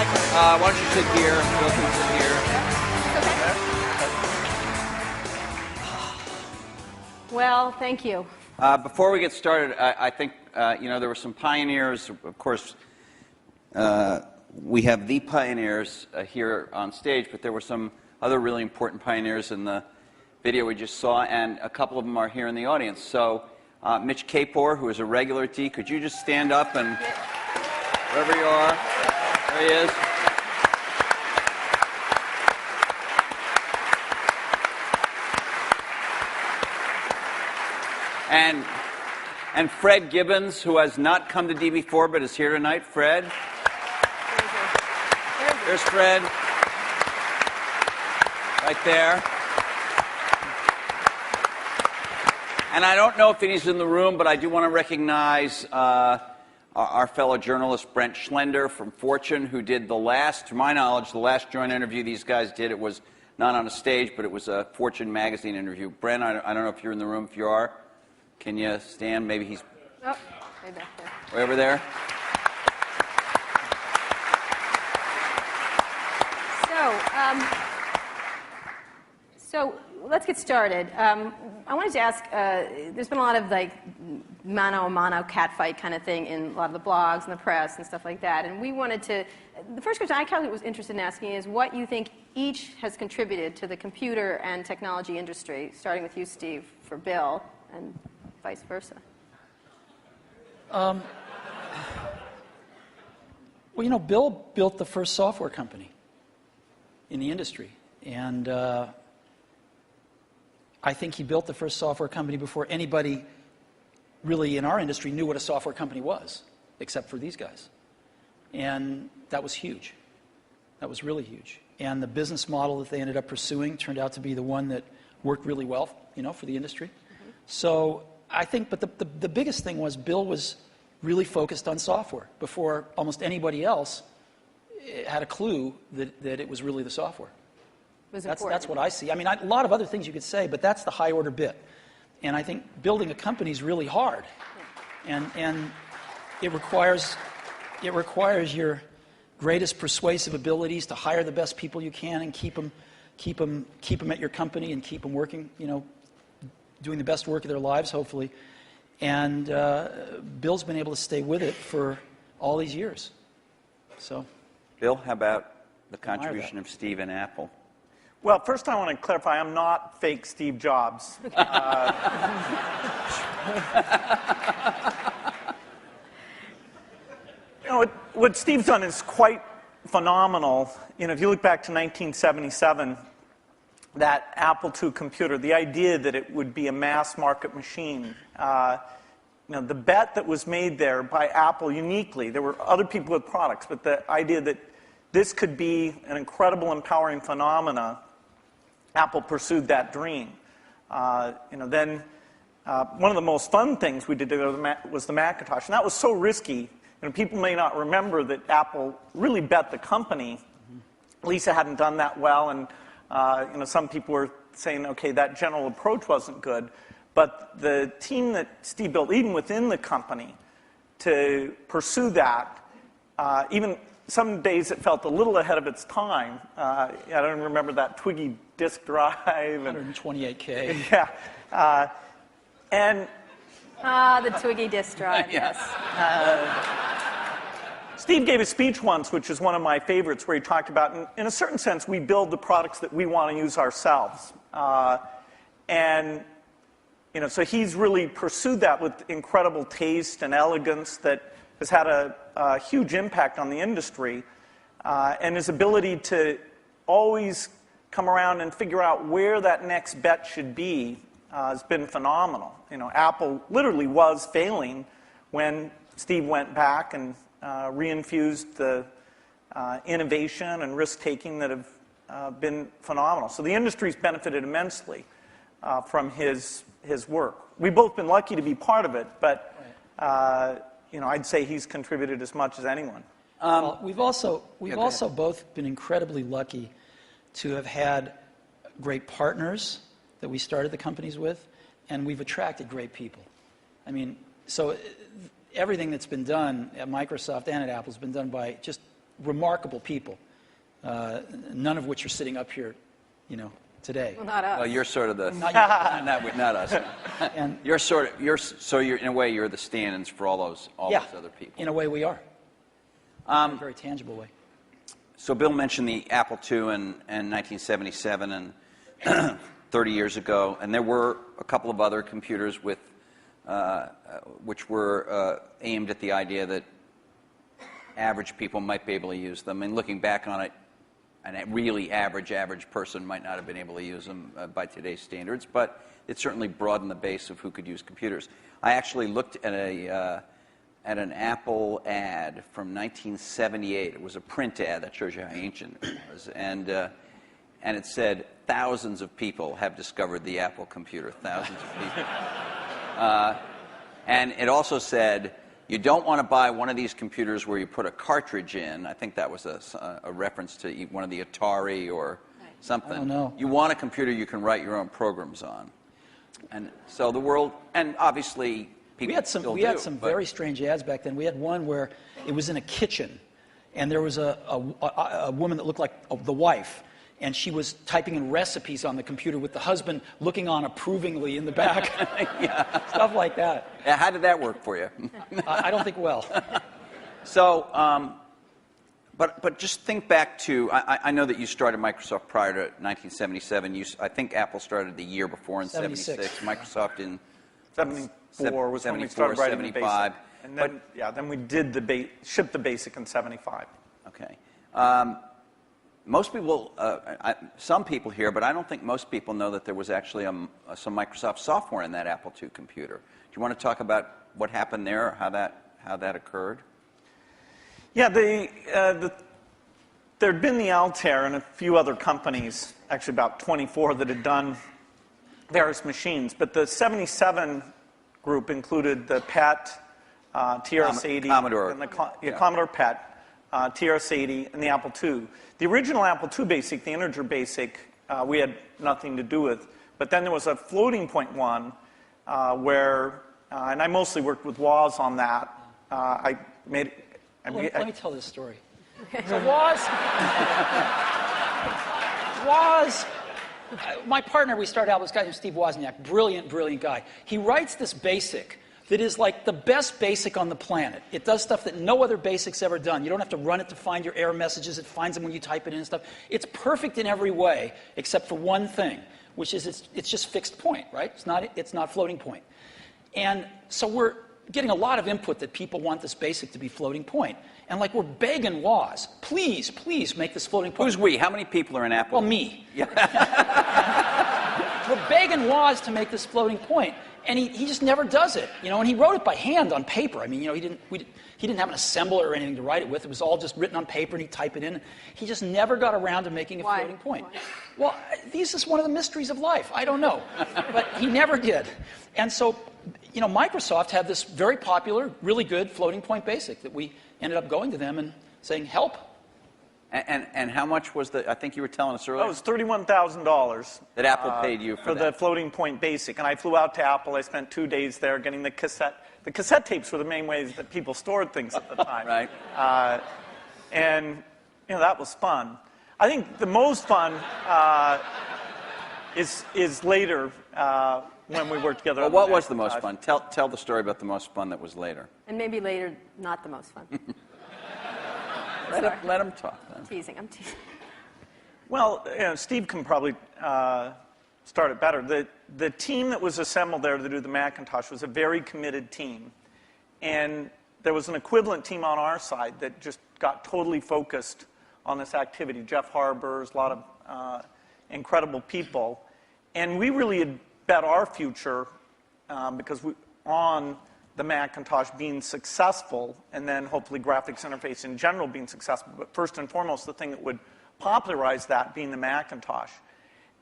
Mike, why don't you sit here? Bill can sit here. Well, thank you. Before we get started, I think, there were some pioneers. Of course, we have the pioneers here on stage, but there were some other really important pioneers in the video we just saw, and a couple of them are here in the audience. So, Mitch Kapor, who is a regular at D, could you just stand up and wherever you are, there he is. And Fred Gibbons, who has not come to D before but is here tonight. Fred. There's Fred. Right there. And I don't know if he's in the room, but I do want to recognize our fellow journalist, Brent Schlender from Fortune, who did to my knowledge, the last joint interview these guys did. It was not on a stage, but it was a Fortune magazine interview. Brent, I don't know if you're in the room. If you are, can you stand? Maybe he's way back there. Way over there. So let's get started. I wanted to ask, there's been a lot of mano-a-mano catfight kind of thing in a lot of the blogs and the press and stuff like that. And we wanted to, the first question I kind of was interested in asking is what you think each has contributed to the computer and technology industry, starting with you, Steve, for Bill, and vice versa. Well, Bill built the first software company in the industry. And I think he built the first software company before anybody really in our industry knew what a software company was, except for these guys. And that was huge. That was really huge. And the business model that they ended up pursuing turned out to be the one that worked really well, for the industry. Mm-hmm. So I think, but the biggest thing was Bill was really focused on software before almost anybody else had a clue that it was really the software. That's what I see. I mean, a lot of other things you could say, but that's the high order bit. And I think building a company is really hard, and it requires your greatest persuasive abilities to hire the best people you can and keep them at your company and keep them working, doing the best work of their lives, hopefully. And Bill's been able to stay with it for all these years. So, Bill, how about the contribution of Steve and Apple? Well, first I want to clarify, I'm not fake Steve Jobs. What Steve's done is quite phenomenal. If you look back to 1977, that Apple II computer, the idea that it would be a mass market machine, the bet that was made there by Apple uniquely, there were other people with products, but the idea that this could be an incredible, empowering phenomena, Apple pursued that dream. Then one of the most fun things we did was the Macintosh, and that was so risky. People may not remember that Apple really bet the company. Lisa hadn't done that well, and some people were saying, okay, that general approach wasn't good. But the team that Steve built, even within the company, to pursue that, even some days it felt a little ahead of its time. I don't remember that Twiggy disk drive. 128K. Yeah. The Twiggy disk drive, yes. Steve gave a speech once, which is one of my favorites, where he talked about, in a certain sense, we build the products that we want to use ourselves. So he's really pursued that with incredible taste and elegance that has had a huge impact on the industry. And his ability to always come around and figure out where that next bet should be has been phenomenal. Apple literally was failing when Steve went back and reinfused the innovation and risk-taking that have been phenomenal. So the industry's benefited immensely from his work. We've both been lucky to be part of it, but I'd say he's contributed as much as anyone. Well, we've also both been incredibly lucky to have had great partners that we started the companies with, and we've attracted great people. I mean, so everything that's been done at Microsoft and at Apple has been done by just remarkable people, none of which are sitting up here, today. Well, not us. Well, you're sort of the Not you. not us. And You're in a way you're the stand-ins for all those other people. in a way we are. In a very tangible way. So Bill mentioned the Apple II in 1977 and 30 years ago, and there were a couple of other computers which were aimed at the idea that average people might be able to use them. And looking back on it, a really average person might not have been able to use them by today's standards, but it certainly broadened the base of who could use computers. I actually looked at an Apple ad from 1978. It was a print ad that shows you how ancient it was, and it said thousands of people have discovered the Apple computer. Thousands of people, and it also said, you don't want to buy one of these computers where you put a cartridge in. I think that was a reference to one of the Atari or something. I don't know. You want a computer you can write your own programs on. And so the world, and obviously people still We had some very strange ads back then. We had one where it was in a kitchen, and there was a woman that looked like the wife, and she was typing in recipes on the computer with the husband looking on approvingly in the back. Stuff like that. How did that work for you? I don't think well. So, but just think back to, I know that you started Microsoft prior to 1977. I think Apple started the year before in 76. Microsoft in 74 was when we started writing the 75. BASIC. And then we did shipped the BASIC in 75. Okay. Most people, some people here, but I don't think most people know that there was actually some Microsoft software in that Apple II computer. Do you want to talk about what happened there, or how that occurred? Yeah, there'd been the Altair and a few other companies, actually about 24, that had done various machines. But the 77 group included the PET, TRS-80, Commodore. and the Commodore PET, TRS-80, and the Apple II. The original Apple II BASIC, the integer BASIC, we had nothing to do with. But then there was a floating point one where, and I mostly worked with Woz on that. Let me tell this story. So my partner, we started out with this guy named Steve Wozniak, brilliant guy. He writes this BASIC that is like the best BASIC on the planet. It does stuff that no other BASIC's ever done. You don't have to run it to find your error messages. It finds them when you type it in and stuff. It's perfect in every way, except for one thing, which is it's just fixed point, right? It's not floating point. And so we're getting a lot of input that people want this BASIC to be floating point. And like we're begging Woz, please make this floating point. Who's we? How many people are in Apple? Well, me. Yeah. We're begging Woz to make this floating point, and he just never does it. And he wrote it by hand on paper. I mean, he didn't have an assembler or anything to write it with. It was all just written on paper, and he'd type it in. He just never got around to making a floating point. Why? Well, this is one of the mysteries of life. I don't know, but he never did. And so, Microsoft had this very popular, really good floating point BASIC that we ended up going to them and saying, help. And how much was I think you were telling us earlier. That was $31,000. That Apple paid you for that. the floating point BASIC. And I flew out to Apple. I spent 2 days there getting the cassette. The cassette tapes were the main ways that people stored things at the time. Right. And, that was fun. I think the most fun is later when we worked together. Well, what was the most fun? Tell the story about the most fun that was later. And maybe later, not the most fun. Let him talk then. I'm teasing. Well, Steve can probably start it better. The team that was assembled there to do the Macintosh was a very committed team. And there was an equivalent team on our side that just got totally focused on this activity. Jeff Harbers, a lot of incredible people. And we really had bet our future because on the Macintosh being successful, and then hopefully graphics interface in general being successful, but first and foremost, the thing that would popularize that being the Macintosh.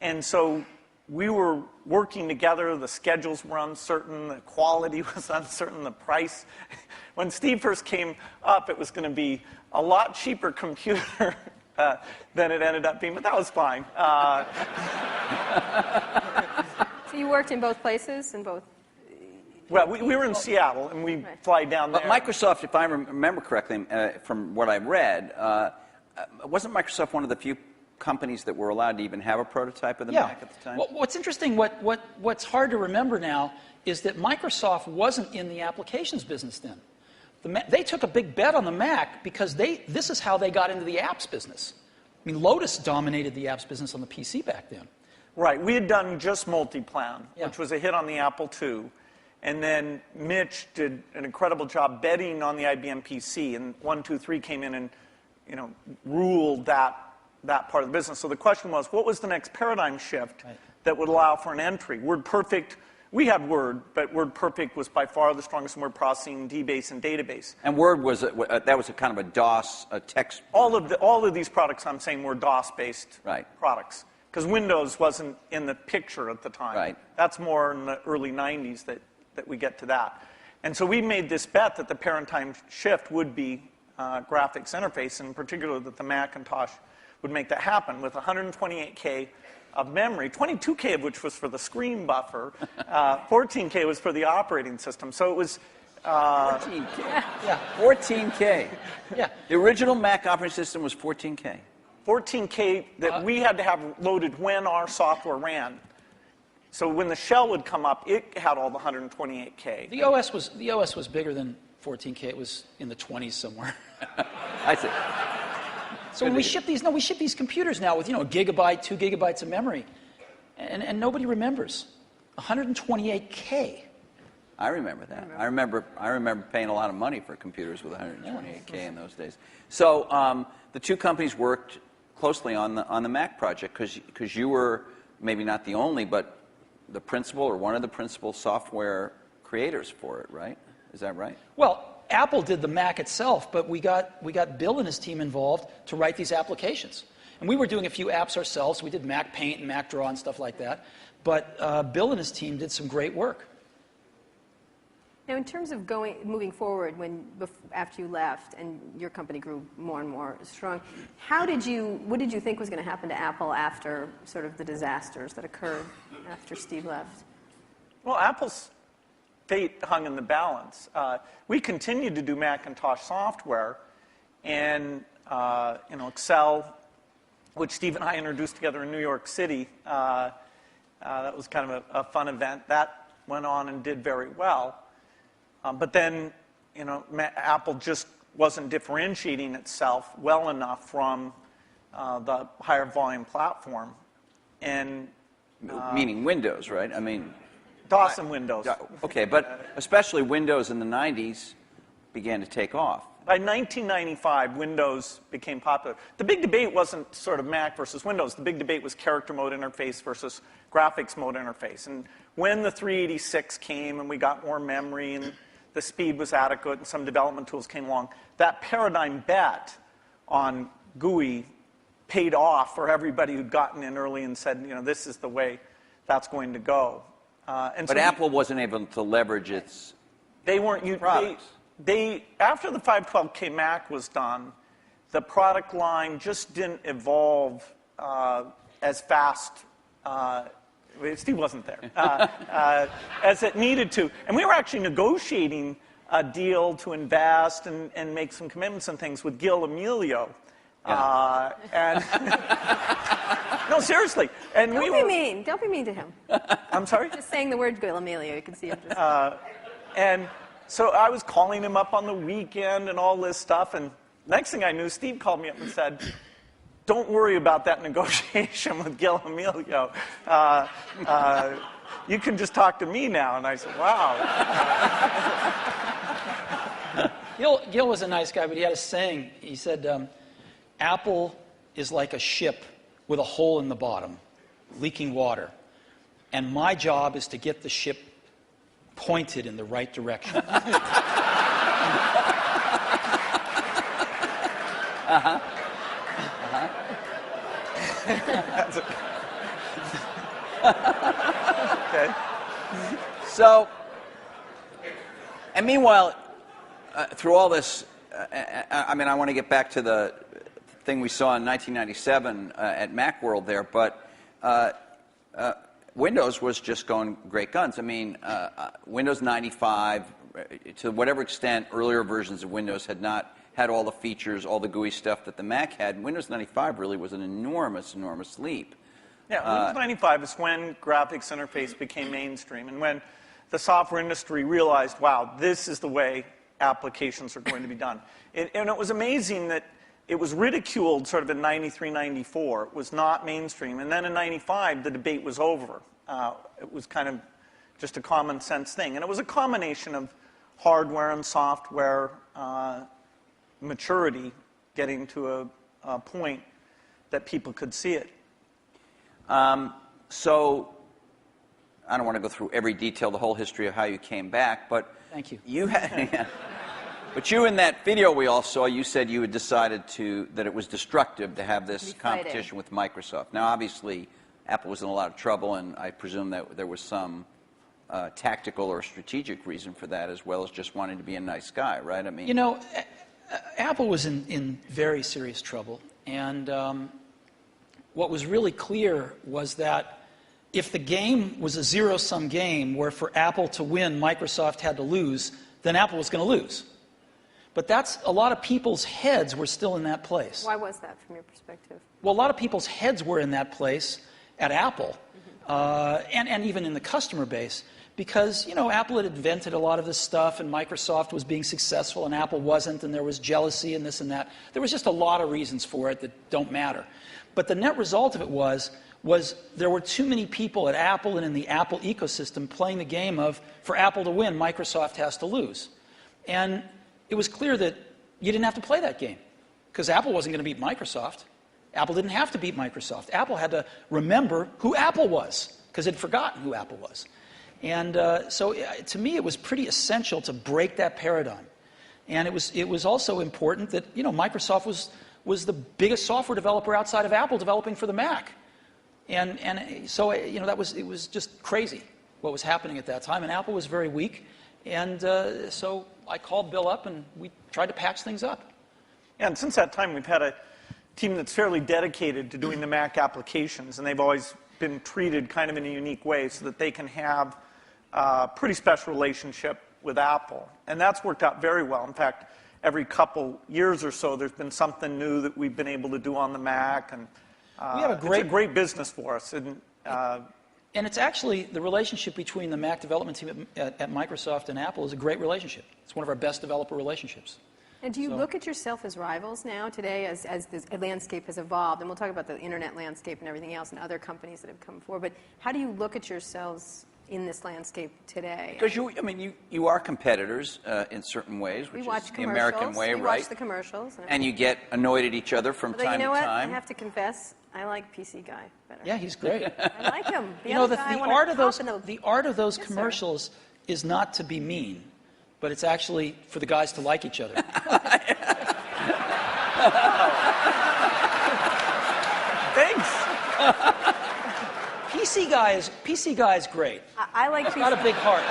And so we were working together, the schedules were uncertain, the quality was uncertain, the price. When Steve first came up, it was going to be a lot cheaper computer than it ended up being, but that was fine. So you worked in both places, in both? Well, we were in Seattle, and we fly down there. But Microsoft, if I remember correctly from what I read, wasn't Microsoft one of the few companies that were allowed to even have a prototype of the Mac at the time? Well, what's interesting, what's hard to remember now, is that Microsoft wasn't in the applications business then. They took a big bet on the Mac because this is how they got into the apps business. I mean, Lotus dominated the apps business on the PC back then. Right. We had done just Multiplan, Yeah. which was a hit on the Apple II. And then Mitch did an incredible job betting on the IBM PC. And 123 came in and, ruled that part of the business. So the question was, what was the next paradigm shift that would allow for an entry? WordPerfect, we had Word, but WordPerfect was by far the strongest in word processing, DBase, and database. And Word was that was a kind of a DOS, a text. All of these products I'm saying were DOS-based Right. products. Because Windows wasn't in the picture at the time. Right. That's more in the early 90s that we get to that. And so we made this bet that the paradigm shift would be graphics interface, and in particular that the Macintosh would make that happen with 128K of memory, 22K of which was for the screen buffer, 14K was for the operating system. So it was 14K. Yeah. 14K. Yeah. The original Mac operating system was 14K. 14K that we had to have loaded when our software ran. So when the shell would come up, it had all the 128K. The OS was bigger than 14K. It was in the 20s somewhere. I see. So when we ship these computers now with a gigabyte, 2 gigabytes of memory, and nobody remembers 128K. I remember that. I remember paying a lot of money for computers with 128K in those days. So the two companies worked closely on the Mac project because you were maybe not the only, but the principal or one of the principal software creators for it, right? Is that right? Well, Apple did the Mac itself, but we got Bill and his team involved to write these applications. And we were doing a few apps ourselves. We did Mac Paint and Mac Draw and stuff like that. But Bill and his team did some great work. Now, in terms of moving forward, after you left and your company grew more and more strong, what did you think was going to happen to Apple after sort of the disasters that occurred after Steve left? Well, Apple's fate hung in the balance. We continued to do Macintosh software, and Excel, which Steve and I introduced together in New York City. That was kind of a fun event. That went on and did very well. But then, Apple just wasn't differentiating itself well enough from the higher volume platform. And Meaning Windows, right? I mean, DOS and Windows. okay, but especially Windows in the 90s began to take off. By 1995, Windows became popular. The big debate wasn't sort of Mac versus Windows. The big debate was character mode interface versus graphics mode interface. And when the 386 came and we got more memory and the speed was adequate and some development tools came along, that paradigm bet on GUI paid off for everybody who'd gotten in early and said, this is the way that's going to go. But Apple wasn't able to leverage its products. After the 512K Mac was done, the product line just didn't evolve as fast. Steve wasn't there as it needed to, and we were actually negotiating a deal to invest and make some commitments and things with Gil Amelio. Yeah. And no, seriously. And Don't be mean. Don't be mean to him. I'm sorry? Just saying the word Gil Amelio, you can see him just... And so I was calling him up on the weekend and all this stuff, and next thing I knew, Steve called me up and said, don't worry about that negotiation with Gil Amelio. You can just talk to me now. And I said, wow. Gil was a nice guy, but he had a saying. He said, Apple is like a ship with a hole in the bottom, leaking water. And my job is to get the ship pointed in the right direction. Okay. So, and meanwhile, through all this, I want to get back to the thing we saw in 1997 at Macworld there, but Windows was just going great guns. I mean, Windows 95, to whatever extent earlier versions of Windows had not had all the features, all the GUI stuff that the Mac had, Windows 95 really was an enormous, enormous leap. Yeah, Windows 95 is when graphics interface became mainstream and when the software industry realized, wow, this is the way applications are going to be done. And it was amazing that it was ridiculed sort of in 93, 94. It was not mainstream. And then in 95, the debate was over. It was kind of just a common sense thing. And it was a combination of hardware and software maturity getting to a point that people could see it. So I don't want to go through every detail, the whole history of how you came back, but Thank you. You had, but you in that video we all saw, you said you had decided that it was destructive to have this Be fighting. competition with Microsoft. Now, obviously, Apple was in a lot of trouble, and I presume that there was some tactical or strategic reason for that, as well as just wanting to be a nice guy, right? I mean, You know, Apple was in very serious trouble, and what was really clear was that if the game was a zero-sum game where for Apple to win, Microsoft had to lose, then Apple was going to lose. But that's a lot of people's heads were still in that place. Why was that from your perspective? Well, a lot of people's heads were in that place at Apple, and even in the customer base, because, you know, Apple had invented a lot of this stuff, and Microsoft was being successful, and Apple wasn't, and there was jealousy and this and that. There was just a lot of reasons for it that don't matter. But the net result of it was there were too many people at Apple and in the Apple ecosystem playing the game of, for Apple to win, Microsoft has to lose. And it was clear that you didn't have to play that game, because Apple wasn't going to beat Microsoft. Apple didn't have to beat Microsoft. Apple had to remember who Apple was, because it had forgotten who Apple was. And so to me, it was pretty essential to break that paradigm. And it was also important that, you know, Microsoft was the biggest software developer outside of Apple developing for the Mac. And so, you know, it was just crazy what was happening at that time. And Apple was very weak. And so I called Bill up and we tried to patch things up. Yeah, and since that time, we've had a team that's fairly dedicated to doing the Mac applications, and they've always been treated kind of in a unique way so that they can have a pretty special relationship with Apple. And that's worked out very well. In fact, every couple years or so, there's been something new that we've been able to do on the Mac, and We have it's a great business for us. And it's actually, the relationship between the Mac development team at Microsoft and Apple is a great relationship. It's one of our best developer relationships. And do you look at yourself as rivals now today as this landscape has evolved? And we'll talk about the internet landscape and everything else and other companies that have come forward. But how do you look at yourselves in this landscape today? because you are competitors in certain ways, We which watch is the commercials. American way, we right? watch the commercials. And you get annoyed at each other from Although, time you know to what? time. I have to confess, I like PC Guy better. Yeah, he's great. I like him. The You know, other the guy, I wanna art of pop those in the art of those Yes, sir. commercials is not to be mean, but it's actually for the guys to like each other. Thanks. PC Guy is great. I like He's got a PC. big heart.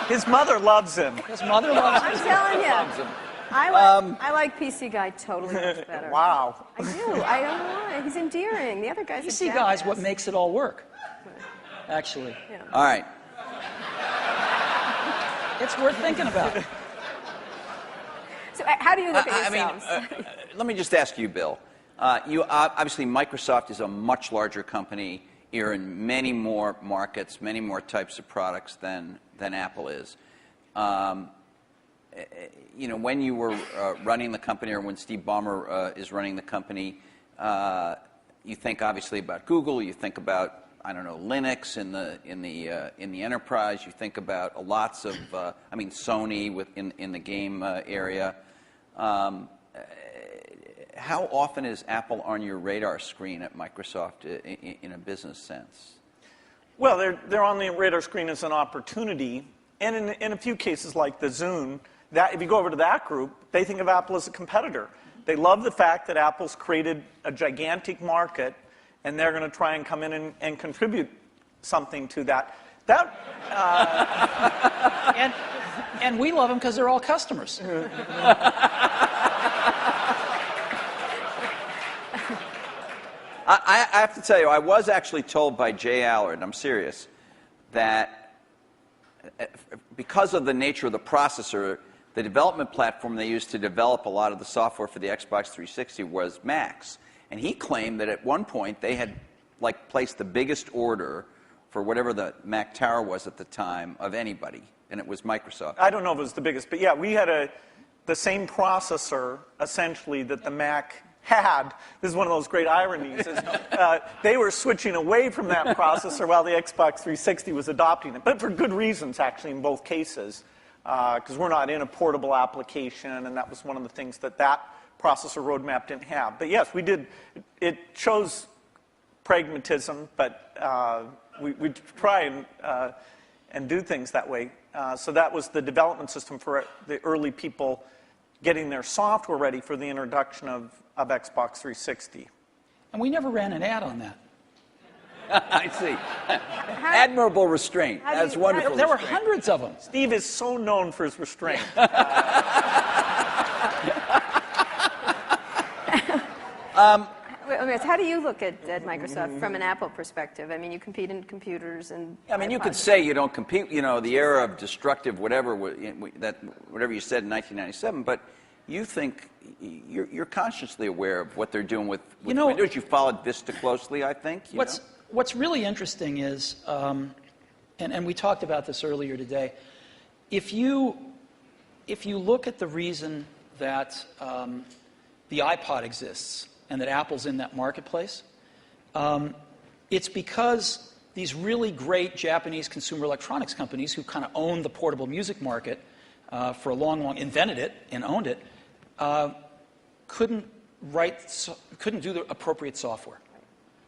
His mother loves him. His mother loves I'm him. telling Loves you. him. I like PC Guy totally much better. Wow. I do. I don't know why. He's endearing. The other guy's a PC Guy's what jackass. makes it all work, actually. Yeah. All right. It's worth thinking about. So how do you look at I mean, yourselves? let me just ask you, Bill. Obviously, Microsoft is a much larger company. You're in many more markets, many more types of products than Apple is. You know, when you were running the company, or when Steve Ballmer is running the company, you think obviously about Google. You think about, I don't know, Linux in the enterprise. You think about lots of, Sony in the game area. How often is Apple on your radar screen at Microsoft in a business sense? Well, they're on the radar screen as an opportunity, and in a few cases like the Zune, that if you go over to that group, they think of Apple as a competitor. They love the fact that Apple's created a gigantic market, and they're going to try and come in and contribute something to that. And we love them because they're all customers. I have to tell you, I was actually told by Jay Allard, I'm serious, that because of the nature of the processor, the development platform they used to develop a lot of the software for the Xbox 360 was Macs. And he claimed that at one point they had placed the biggest order for whatever the Mac Tower was at the time of anybody, and it was Microsoft. I don't know if it was the biggest, but yeah, we had the same processor, essentially, that the Mac had. This is one of those great ironies. They were switching away from that processor while the Xbox 360 was adopting it, but for good reasons, actually, in both cases, because we're not in a portable application, and that was one of the things that processor roadmap didn't have. But yes, we did. It shows pragmatism, but we try and do things that way. So that was the development system for the early people getting their software ready for the introduction of Xbox 360. And we never ran an ad on that. I see. Admirable restraint. That's wonderful. There were hundreds of them. Steve is so known for his restraint. How do you look at Microsoft from an Apple perspective? I mean, you compete in computers and. I mean, you could say you don't compete. You know, the era of destructive whatever whatever you said in 1997, but you think you're consciously aware of what they're doing with Windows. You followed Vista closely, I think. What's really interesting is, and we talked about this earlier today. If you look at the reason that the iPod exists and that Apple's in that marketplace, it's because these really great Japanese consumer electronics companies who kind of owned the portable music market for a long, invented it and owned it, couldn't do the appropriate software,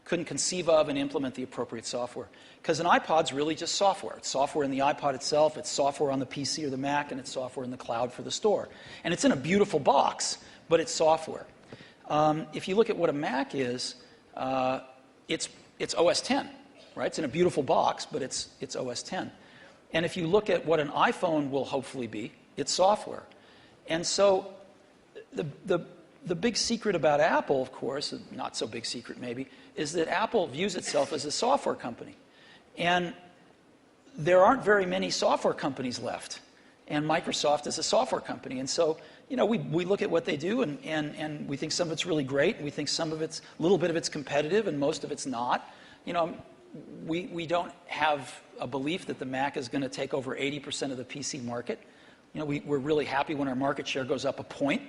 couldn't conceive of and implement the appropriate software. Because an iPod's really just software. It's software in the iPod itself, it's software on the PC or the Mac, and it's software in the cloud for the store. And it's in a beautiful box, but it's software. If you look at what a Mac is, it's OS X, right? It's in a beautiful box, but it's OS X. And if you look at what an iPhone will hopefully be, it's software. And so the big secret about Apple, of course, not so big secret maybe, is that Apple views itself as a software company. And there aren't very many software companies left. And Microsoft is a software company. And so, we look at what they do, and we think some of it's really great, and we think some of it's, a little bit of it's competitive, and most of it's not. We don't have a belief that the Mac is going to take over 80% of the PC market. We're really happy when our market share goes up a point,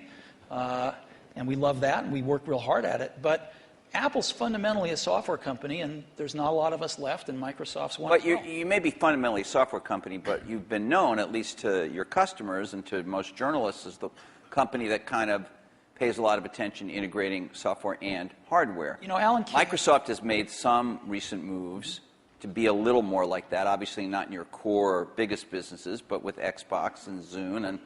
and we love that, and we work real hard at it. But Apple's fundamentally a software company, and there's not a lot of us left, and Microsoft's one. But you may be fundamentally a software company, but you've been known, at least to your customers and to most journalists, as the company that kind of pays a lot of attention to integrating software and hardware. Alan Kay, Microsoft has made some recent moves to be a little more like that. Obviously not in your core biggest businesses, but with Xbox and Zune and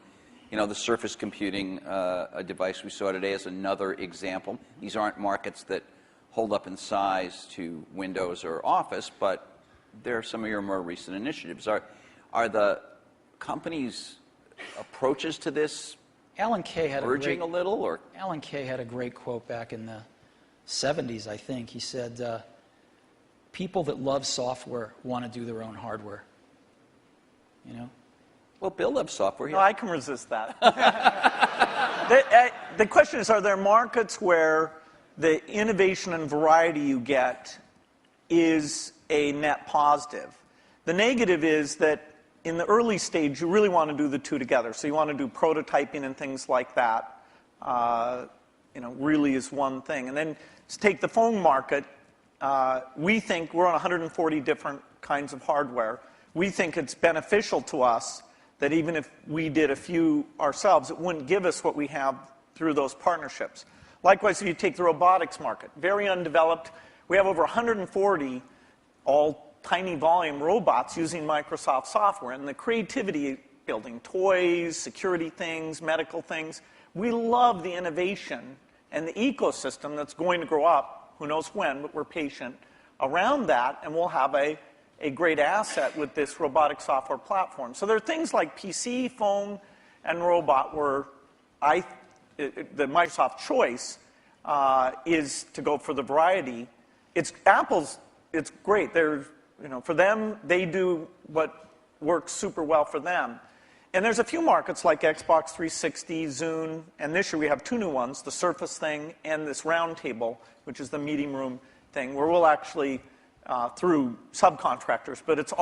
the Surface Computing a device we saw today is another example. These aren't markets that hold up in size to Windows or Office, but they're some of your more recent initiatives. Are the company's approaches to this Alan Kay had urging a little? Or Alan Kay had a great quote back in the 70s, I think. He said, people that love software want to do their own hardware. Well, Bill loves software. No, I can resist that. The question is, are there markets where the innovation and variety you get is a net positive? The negative is that in the early stage, you really want to do the two together. So you want to do prototyping and things like that, really is one thing. And then to take the phone market, we think we're on 140 different kinds of hardware. We think it's beneficial to us that even if we did a few ourselves, it wouldn't give us what we have through those partnerships. Likewise, if you take the robotics market, very undeveloped. We have over 140 all tiny volume robots using Microsoft software. And the creativity, building toys, security things, medical things. We love the innovation and the ecosystem that's going to grow up, who knows when, but we're patient, around that, and we'll have a great asset with this robotic software platform. So there are things like PC, phone, and robot where the Microsoft choice is to go for the variety It's great. They're, for them, they do what works super well for them. And there's a few markets like Xbox 360, Zune, and this year we have 2 new ones, the Surface thing and this round table, which is the meeting room thing, where we'll actually, through subcontractors, but it's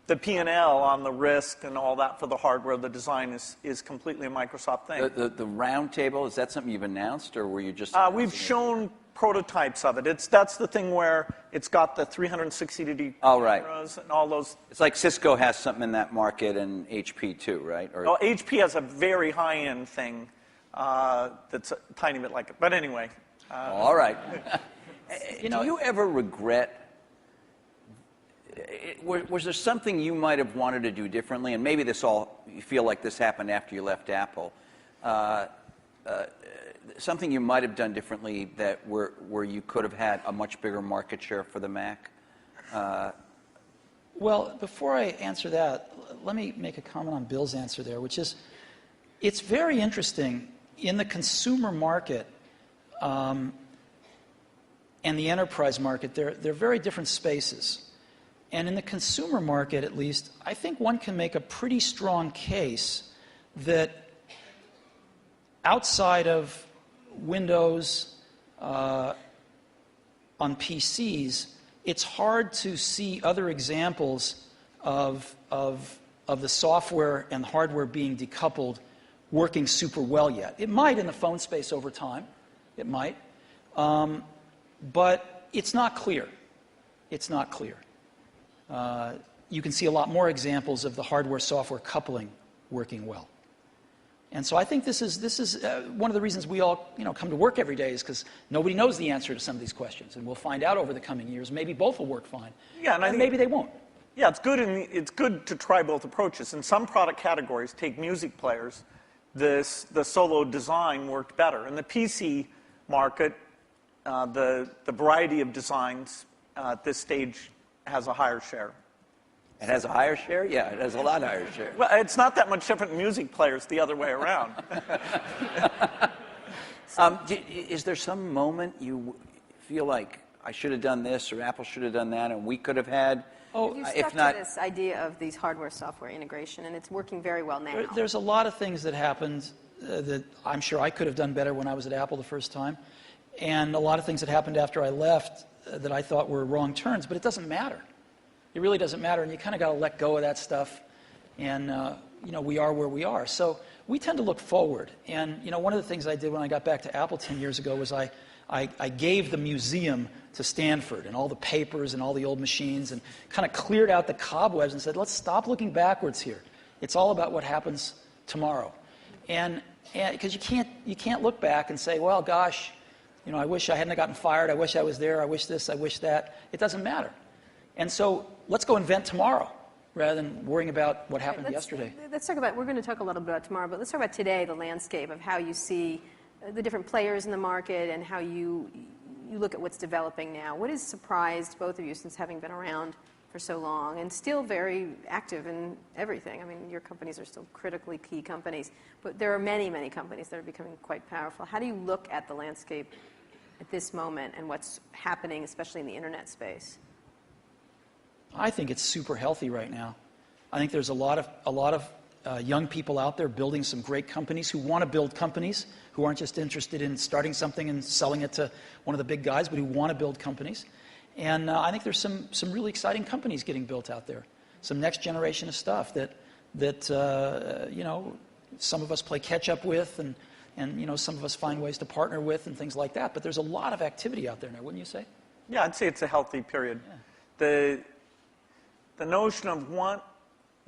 the P&L on the risk and all that for the hardware, the design is completely a Microsoft thing. The round table, is that something you've announced, or were you just... We've shown prototypes of it. That's the thing where it's got the 360-degree cameras and all those. It's like Cisco has something in that market and HP too, right? Well, HP has a very high-end thing that's a tiny bit like it. But anyway. All right. Do you ever regret... Was there something you might have wanted to do differently? And maybe you feel like this happened after you left Apple. Something you might have done differently where you could have had a much bigger market share for the Mac? Well, before I answer that, let me make a comment on Bill's answer there, which is, it's very interesting in the consumer market and the enterprise market. They're very different spaces. And in the consumer market, at least, I think one can make a pretty strong case that outside of Windows on PCs, it's hard to see other examples of the software and hardware being decoupled working super well yet. It might in the phone space over time. It might. But it's not clear. It's not clear. You can see a lot more examples of the hardware-software coupling working well. And so I think this is one of the reasons we all come to work every day, is because nobody knows the answer to some of these questions, and we'll find out over the coming years. Maybe both will work fine, and maybe they won't. Yeah, it's good to try both approaches. In some product categories, take music players, the solo design worked better. In the PC market, the variety of designs at this stage has a higher share. It has a higher share? Yeah, it has a lot higher share. Well, it's not that much different in music players the other way around. Is there some moment you feel like I should have done this or Apple should have done that and we could have had? You stuck to this idea of these hardware-software integration, and it's working very well now. There's a lot of things that happened that I'm sure I could have done better when I was at Apple the first time, and a lot of things that happened after I left that I thought were wrong turns, but it doesn't matter. It really doesn't matter, and you kind of got to let go of that stuff, and we are where we are. So we tend to look forward, and one of the things I did when I got back to Apple 10 years ago was I gave the museum to Stanford and all the papers and all the old machines and kind of cleared out the cobwebs and said, let's stop looking backwards here. It's all about what happens tomorrow. And because you can't look back and say, well, gosh, I wish I hadn't gotten fired. I wish I was there. I wish this. I wish that. It doesn't matter. And so let's go invent tomorrow rather than worrying about what happened yesterday. Let's talk about, we're going to talk a little bit about tomorrow, but let's talk about today, the landscape of how you see the different players in the market and how you look at what's developing now. What has surprised both of you since having been around for so long and still very active in everything? I mean, your companies are still critically key companies, but there are many, many companies that are becoming quite powerful. How do you look at the landscape at this moment and what's happening, especially in the internet space? I think it's super healthy right now. I think there's a lot of young people out there building some great companies who want to build companies, who aren't just interested in starting something and selling it to one of the big guys, but who want to build companies. And I think there's some really exciting companies getting built out there, some next generation of stuff that some of us play catch up with, and some of us find ways to partner with and things like that. But there's a lot of activity out there now, wouldn't you say? Yeah, I'd say it's a healthy period. Yeah. The notion of what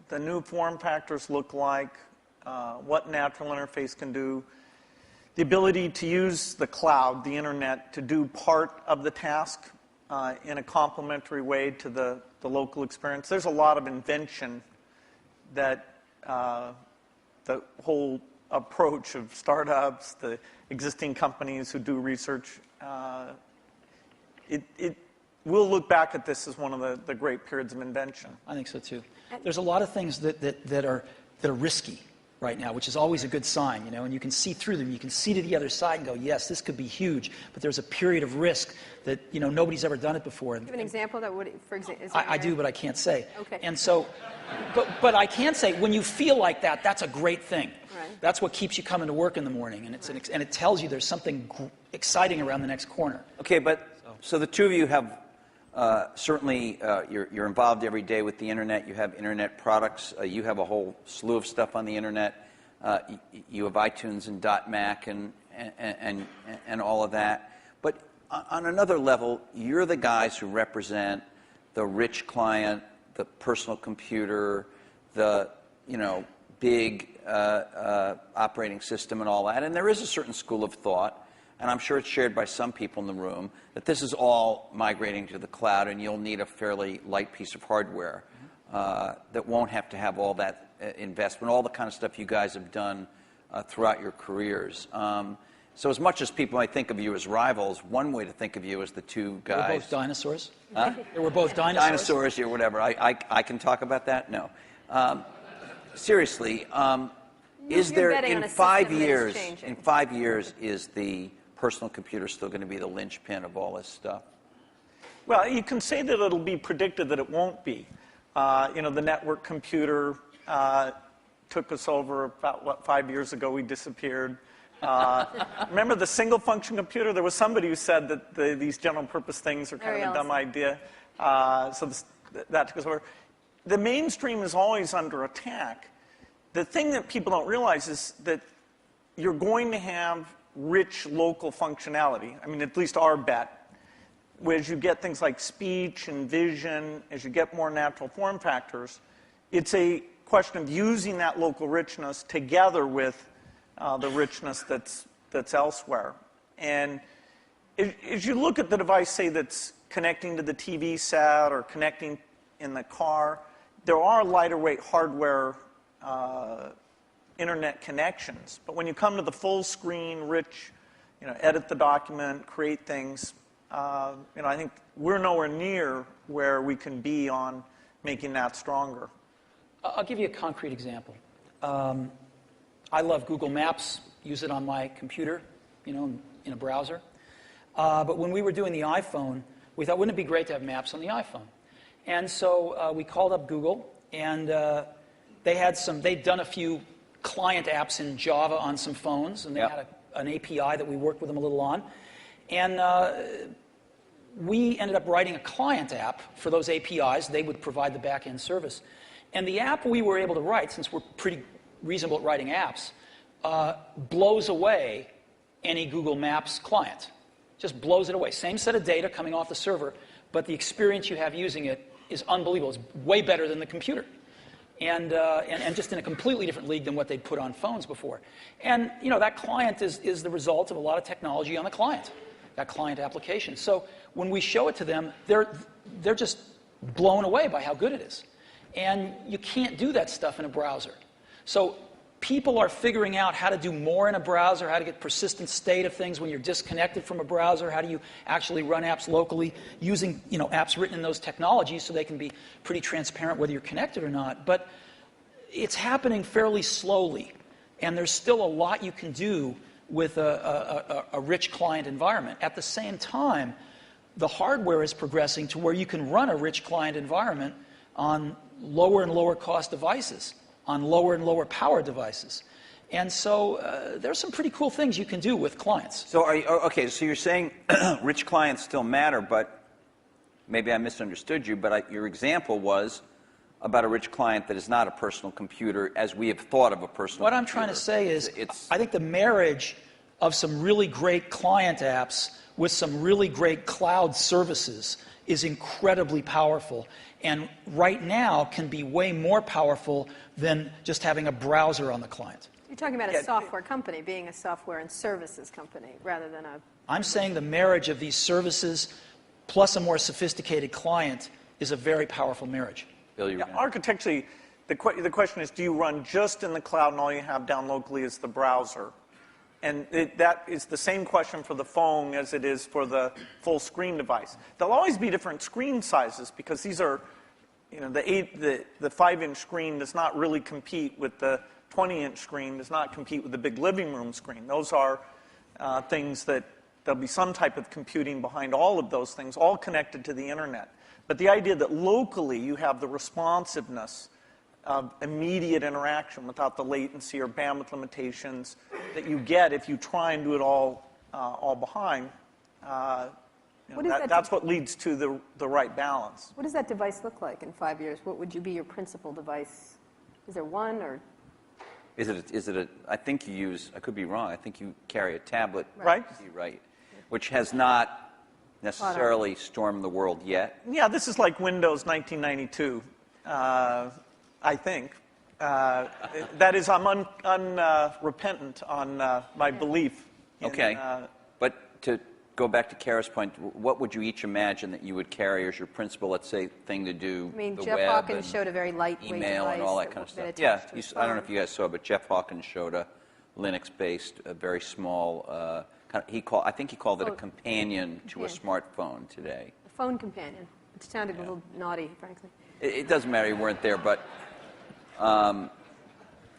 the new form factors look like, what natural interface can do, the ability to use the cloud, the internet, to do part of the task in a complementary way to the local experience. There's a lot of invention that the whole approach of startups, the existing companies who do research, we'll look back at this as one of the great periods of invention. I think so too. There's a lot of things that are risky. right now, which is always a good sign, and you can see through them. You can see to the other side and go, yes, this could be huge, but there's a period of risk that, nobody's ever done it before. Give an example that would, for example, I do, but I can't say. Okay. And so, but I can say, when you feel like that, that's a great thing. Right. That's what keeps you coming to work in the morning, and and it tells you there's something exciting around the next corner. Okay, but so the two of you have certainly you're involved every day with the internet. You have internet products. You have a whole slew of stuff on the internet. You have iTunes and .Mac and all of that. But on another level, you're the guys who represent the rich client, the personal computer, the big operating system and all that. And there is a certain school of thought, and I'm sure it's shared by some people in the room, that this is all migrating to the cloud, and you'll need a fairly light piece of hardware that won't have to have all that investment, all the kind of stuff you guys have done throughout your careers. So as much as people might think of you as rivals, one way to think of you as the two guys. We're both dinosaurs. Huh? They were both dinosaurs. Dinosaurs or whatever. I can talk about that? No. Seriously, is You're there betting on in a 5 system that is years? changing. In 5 years, is the personal computer still going to be the linchpin of all this stuff? Well, you can say that it'll be predicted that it won't be. The network computer took us over about, 5 years ago, we disappeared. Remember the single function computer? There was somebody who said that these general purpose things are kind of a dumb idea. So that took us over. The mainstream is always under attack. The thing that people don't realize is that you're going to have rich local functionality. I mean, at least our bet. As you get things like speech and vision, as you get more natural form factors, it's a question of using that local richness together with the richness that's elsewhere. And as you look at the device, say, that's connecting to the TV set or connecting in the car, there are lighter weight hardware internet connections. But when you come to the full screen, rich, edit the document, create things, I think we're nowhere near where we can be on making that stronger. I'll give you a concrete example. I love Google Maps, use it on my computer, in a browser. But when we were doing the iPhone, we thought, wouldn't it be great to have maps on the iPhone? And so we called up Google, and they'd done a few client apps in Java on some phones, and they had an API that we worked with them a little on. And we ended up writing a client app for those APIs. They would provide the back-end service. And the app we were able to write, since we're pretty reasonable at writing apps, blows away any Google Maps client. Just blows it away. Same set of data coming off the server, but the experience you have using it is unbelievable. It's way better than the computer. And just in a completely different league than what they'd put on phones before. And, that client is the result of a lot of technology on the client, that client application. So when we show it to them, they're just blown away by how good it is. And you can't do that stuff in a browser. So people are figuring out how to do more in a browser, how to get persistent state of things when you're disconnected from a browser, how do you actually run apps locally using apps written in those technologies so they can be pretty transparent whether you're connected or not. But it's happening fairly slowly, and there's still a lot you can do with a rich client environment. At the same time, the hardware is progressing to where you can run a rich client environment on lower and lower cost devices, on lower and lower power devices. And so there's some pretty cool things you can do with clients. So so you're saying rich clients still matter, but maybe I misunderstood you, but your example was about a rich client that is not a personal computer as we have thought of a personal computer. What I'm trying to say is I think the marriage of some really great client apps with some really great cloud services is incredibly powerful, and right now can be way more powerful than just having a browser on the client. You're talking about a software company being a software and services company rather than a... I'm saying the marriage of these services plus a more sophisticated client is a very powerful marriage. Bill, architecturally, the question is, do you run just in the cloud and all you have down locally is the browser? And that is the same question for the phone as it is for the full screen device. There'll always be different screen sizes because these are, the 5-inch screen does not really compete with the 20-inch screen does not compete with the big living room screen. Those are things that there'll be some type of computing behind all of those things, all connected to the internet. But the idea that locally you have the responsiveness of immediate interaction without the latency or bandwidth limitations that you get if you try and do it all behind, that's what leads to the right balance. What does that device look like in 5 years? What would you be your principal device? Is there one or? Is it a, I think you use, I could be wrong, I think you carry a tablet. Right. Right. Which has not necessarily stormed the world yet. Yeah, this is like Windows 1992, I think. That is, I'm unrepentant on my belief. Okay. But to go back to Kara's point, what would you each imagine that you would carry as your principal, let's say, thing to do? I mean, the Jeff web Hawkins and showed a very lightweight email device and all that kind of stuff. that Yeah, attached to his I don't know phone. if you guys saw, but Jeff Hawkins showed a Linux-based, a very small, I think he called it a companion to a smartphone today. A phone companion. It sounded a little naughty, frankly. It doesn't matter, you weren't there, but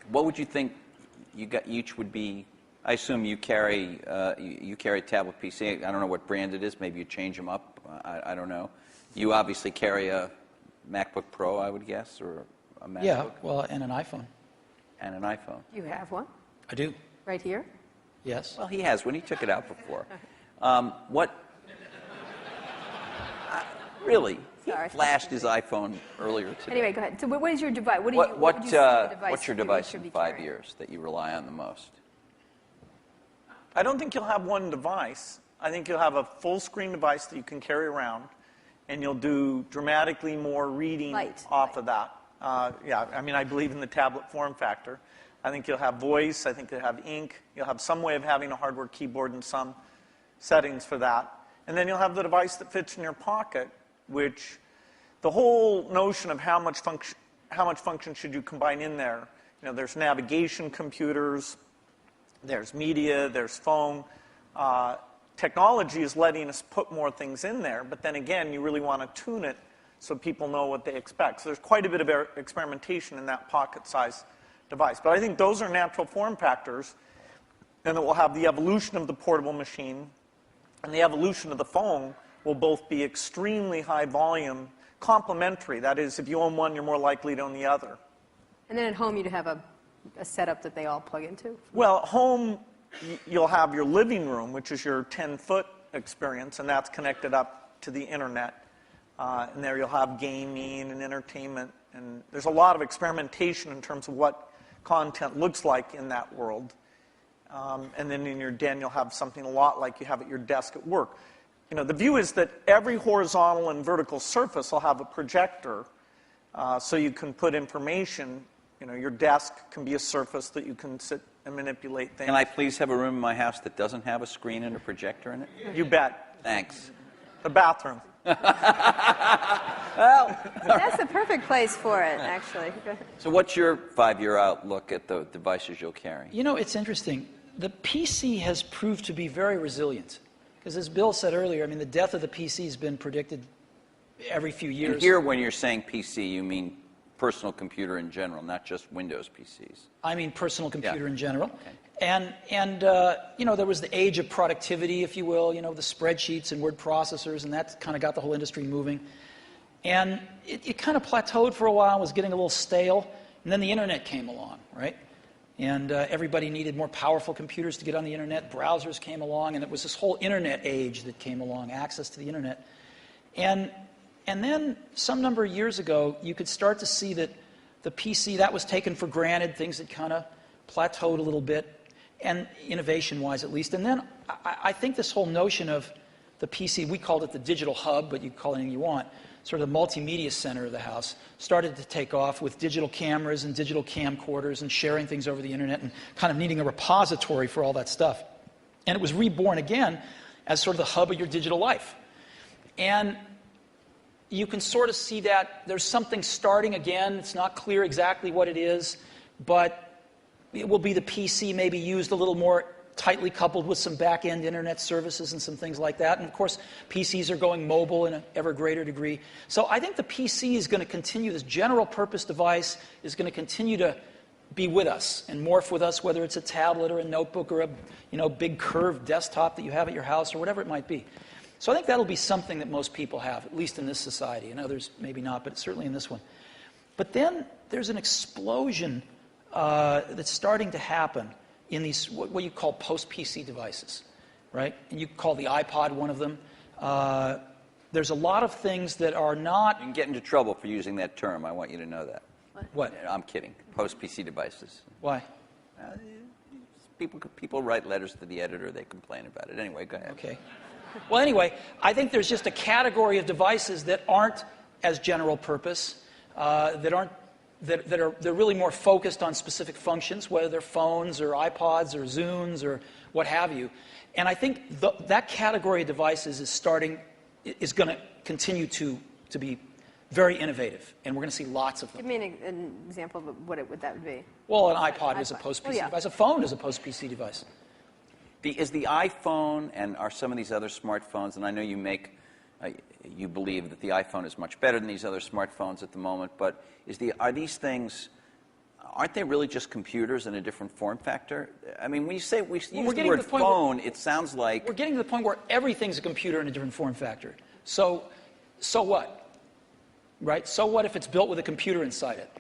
what would you think each would be? I assume you carry a tablet PC. I don't know what brand it is. Maybe you change them up. I don't know. You obviously carry a MacBook Pro, I would guess, or a MacBook. Yeah, well, and an iPhone. And an iPhone. You have one I do. right here? Yes. Well, he has when he took it out before. What? Really? Sorry. He flashed his iPhone earlier today. Anyway, go ahead. So what is your device? What would you say the device What's your that you device should in be 5 carrying? years that you rely on the most? I don't think you'll have one device. I think you'll have a full-screen device that you can carry around, and you'll do dramatically more reading off of that. Yeah, I mean, I believe in the tablet form factor. I think you'll have voice. I think you'll have ink. You'll have some way of having a hardware keyboard and some settings for that. And then you'll have the device that fits in your pocket, which the whole notion of how much function should you combine in there. You know, there's navigation computers, there's media, there's phone. Technology is letting us put more things in there, but then again, you really want to tune it so people know what they expect. So there's quite a bit of experimentation in that pocket-sized device. But I think those are natural form factors, and that we'll have the evolution of the portable machine and the evolution of the phone will both be extremely high volume, complementary. That is, if you own one, you're more likely to own the other. And then at home, you'd have a setup that they all plug into? Well, at home, you'll have your living room, which is your 10-foot experience, and that's connected up to the internet. And there you'll have gaming and entertainment. And there's a lot of experimentation in terms of what content looks like in that world. And then in your den, you'll have something a lot like you have at your desk at work. You know, the view is that every horizontal and vertical surface will have a projector, so you can put information. You know, your desk can be a surface that you can sit and manipulate things. Can I please have a room in my house that doesn't have a screen and a projector in it? You bet. Thanks. The bathroom. Well, That's the perfect place for it, actually. so what's your 5-year outlook at the devices you'll carry? You know, it's interesting. The PC has proved to be very resilient. Because as Bill said earlier, I mean, the death of the PC has been predicted every few years. And here, when you're saying PC, you mean personal computer in general, not just Windows PCs. I mean personal computer Yeah. in general. Okay. And you know, there was the age of productivity, if you will, you know, the spreadsheets and word processors, and that kind of got the whole industry moving. And it kind of plateaued for a while, was getting a little stale, and then the internet came along, right? And everybody needed more powerful computers to get on the internet. Browsers came along, and it was this whole internet age that came along, access to the internet. And then some number of years ago, you could start to see that the PC, that was taken for granted, things had kind of plateaued a little bit, and innovation-wise at least. And then I think this whole notion of the PC, we called it the digital hub, but you can call it anything you want, sort of the multimedia center of the house, started to take off with digital cameras and digital camcorders and sharing things over the internet and kind of needing a repository for all that stuff. And it was reborn again as sort of the hub of your digital life. And you can sort of see that there's something starting again. It's not clear exactly what it is, but it will be the PC maybe used a little more tightly coupled with some back-end internet services and some things like that. And of course, PCs are going mobile in an ever greater degree. So I think the PC is going to continue, this general purpose device is going to continue to be with us and morph with us, whether it's a tablet or a notebook or a big curved desktop that you have at your house or whatever it might be. So I think that'll be something that most people have, at least in this society. In others, maybe not, but certainly in this one. But then there's an explosion that's starting to happen in these, what you call post-PC devices, right? And you call the iPod one of them. There's a lot of things that are not... You can get into trouble for using that term. I want you to know that. What? I'm kidding. Post-PC devices. Why? People write letters to the editor. They complain about it. Anyway, go ahead. Okay. Well, anyway, I think there's just a category of devices that aren't as general purpose, they're really more focused on specific functions, whether they're phones or iPods or Zunes or what have you. And I think that category of devices is going to continue to be very innovative, and we're going to see lots of them. Give me an example of what that would be. Well, an iPod is a post-PC yeah. device. A phone is a post-PC device. Is the iPhone and are some of these other smartphones, and I know you believe that the iPhone is much better than these other smartphones at the moment, but are these things, aren't they really just computers in a different form factor? I mean, when you say we use the word phone, it sounds like... We're getting to the point where everything's a computer in a different form factor. So what? Right? So what if it's built with a computer inside it?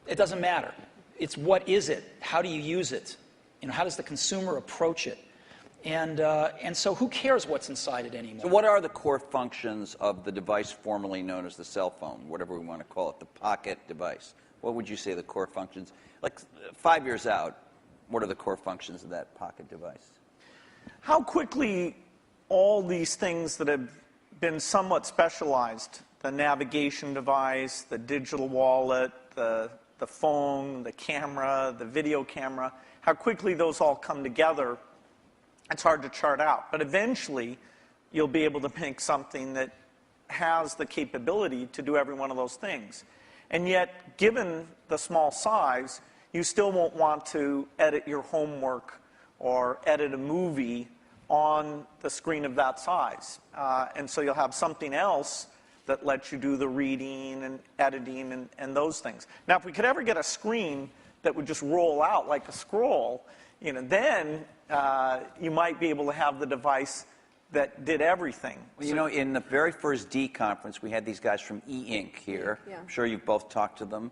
It doesn't matter. It's what is it? How do you use it? How does the consumer approach it? And so who cares what's inside it anymore? So what are the core functions of the device formerly known as the cell phone, whatever we want to call it, the pocket device? What would you say the core functions? Like 5 years out, what are the core functions of that pocket device? How quickly all these things that have been somewhat specialized, the navigation device, the digital wallet, the phone, the camera, the video camera, how quickly those all come together, it's hard to chart out. But eventually, you'll be able to make something that has the capability to do every one of those things. And yet, given the small size, you still won't want to edit your homework or edit a movie on the screen of that size. And so you'll have something else that lets you do the reading and editing and those things. Now, if we could ever get a screen that would just roll out like a scroll, then you might be able to have the device that did everything. Well, in the very first D conference, we had these guys from E-Ink here. Yeah. I'm sure you've both talked to them.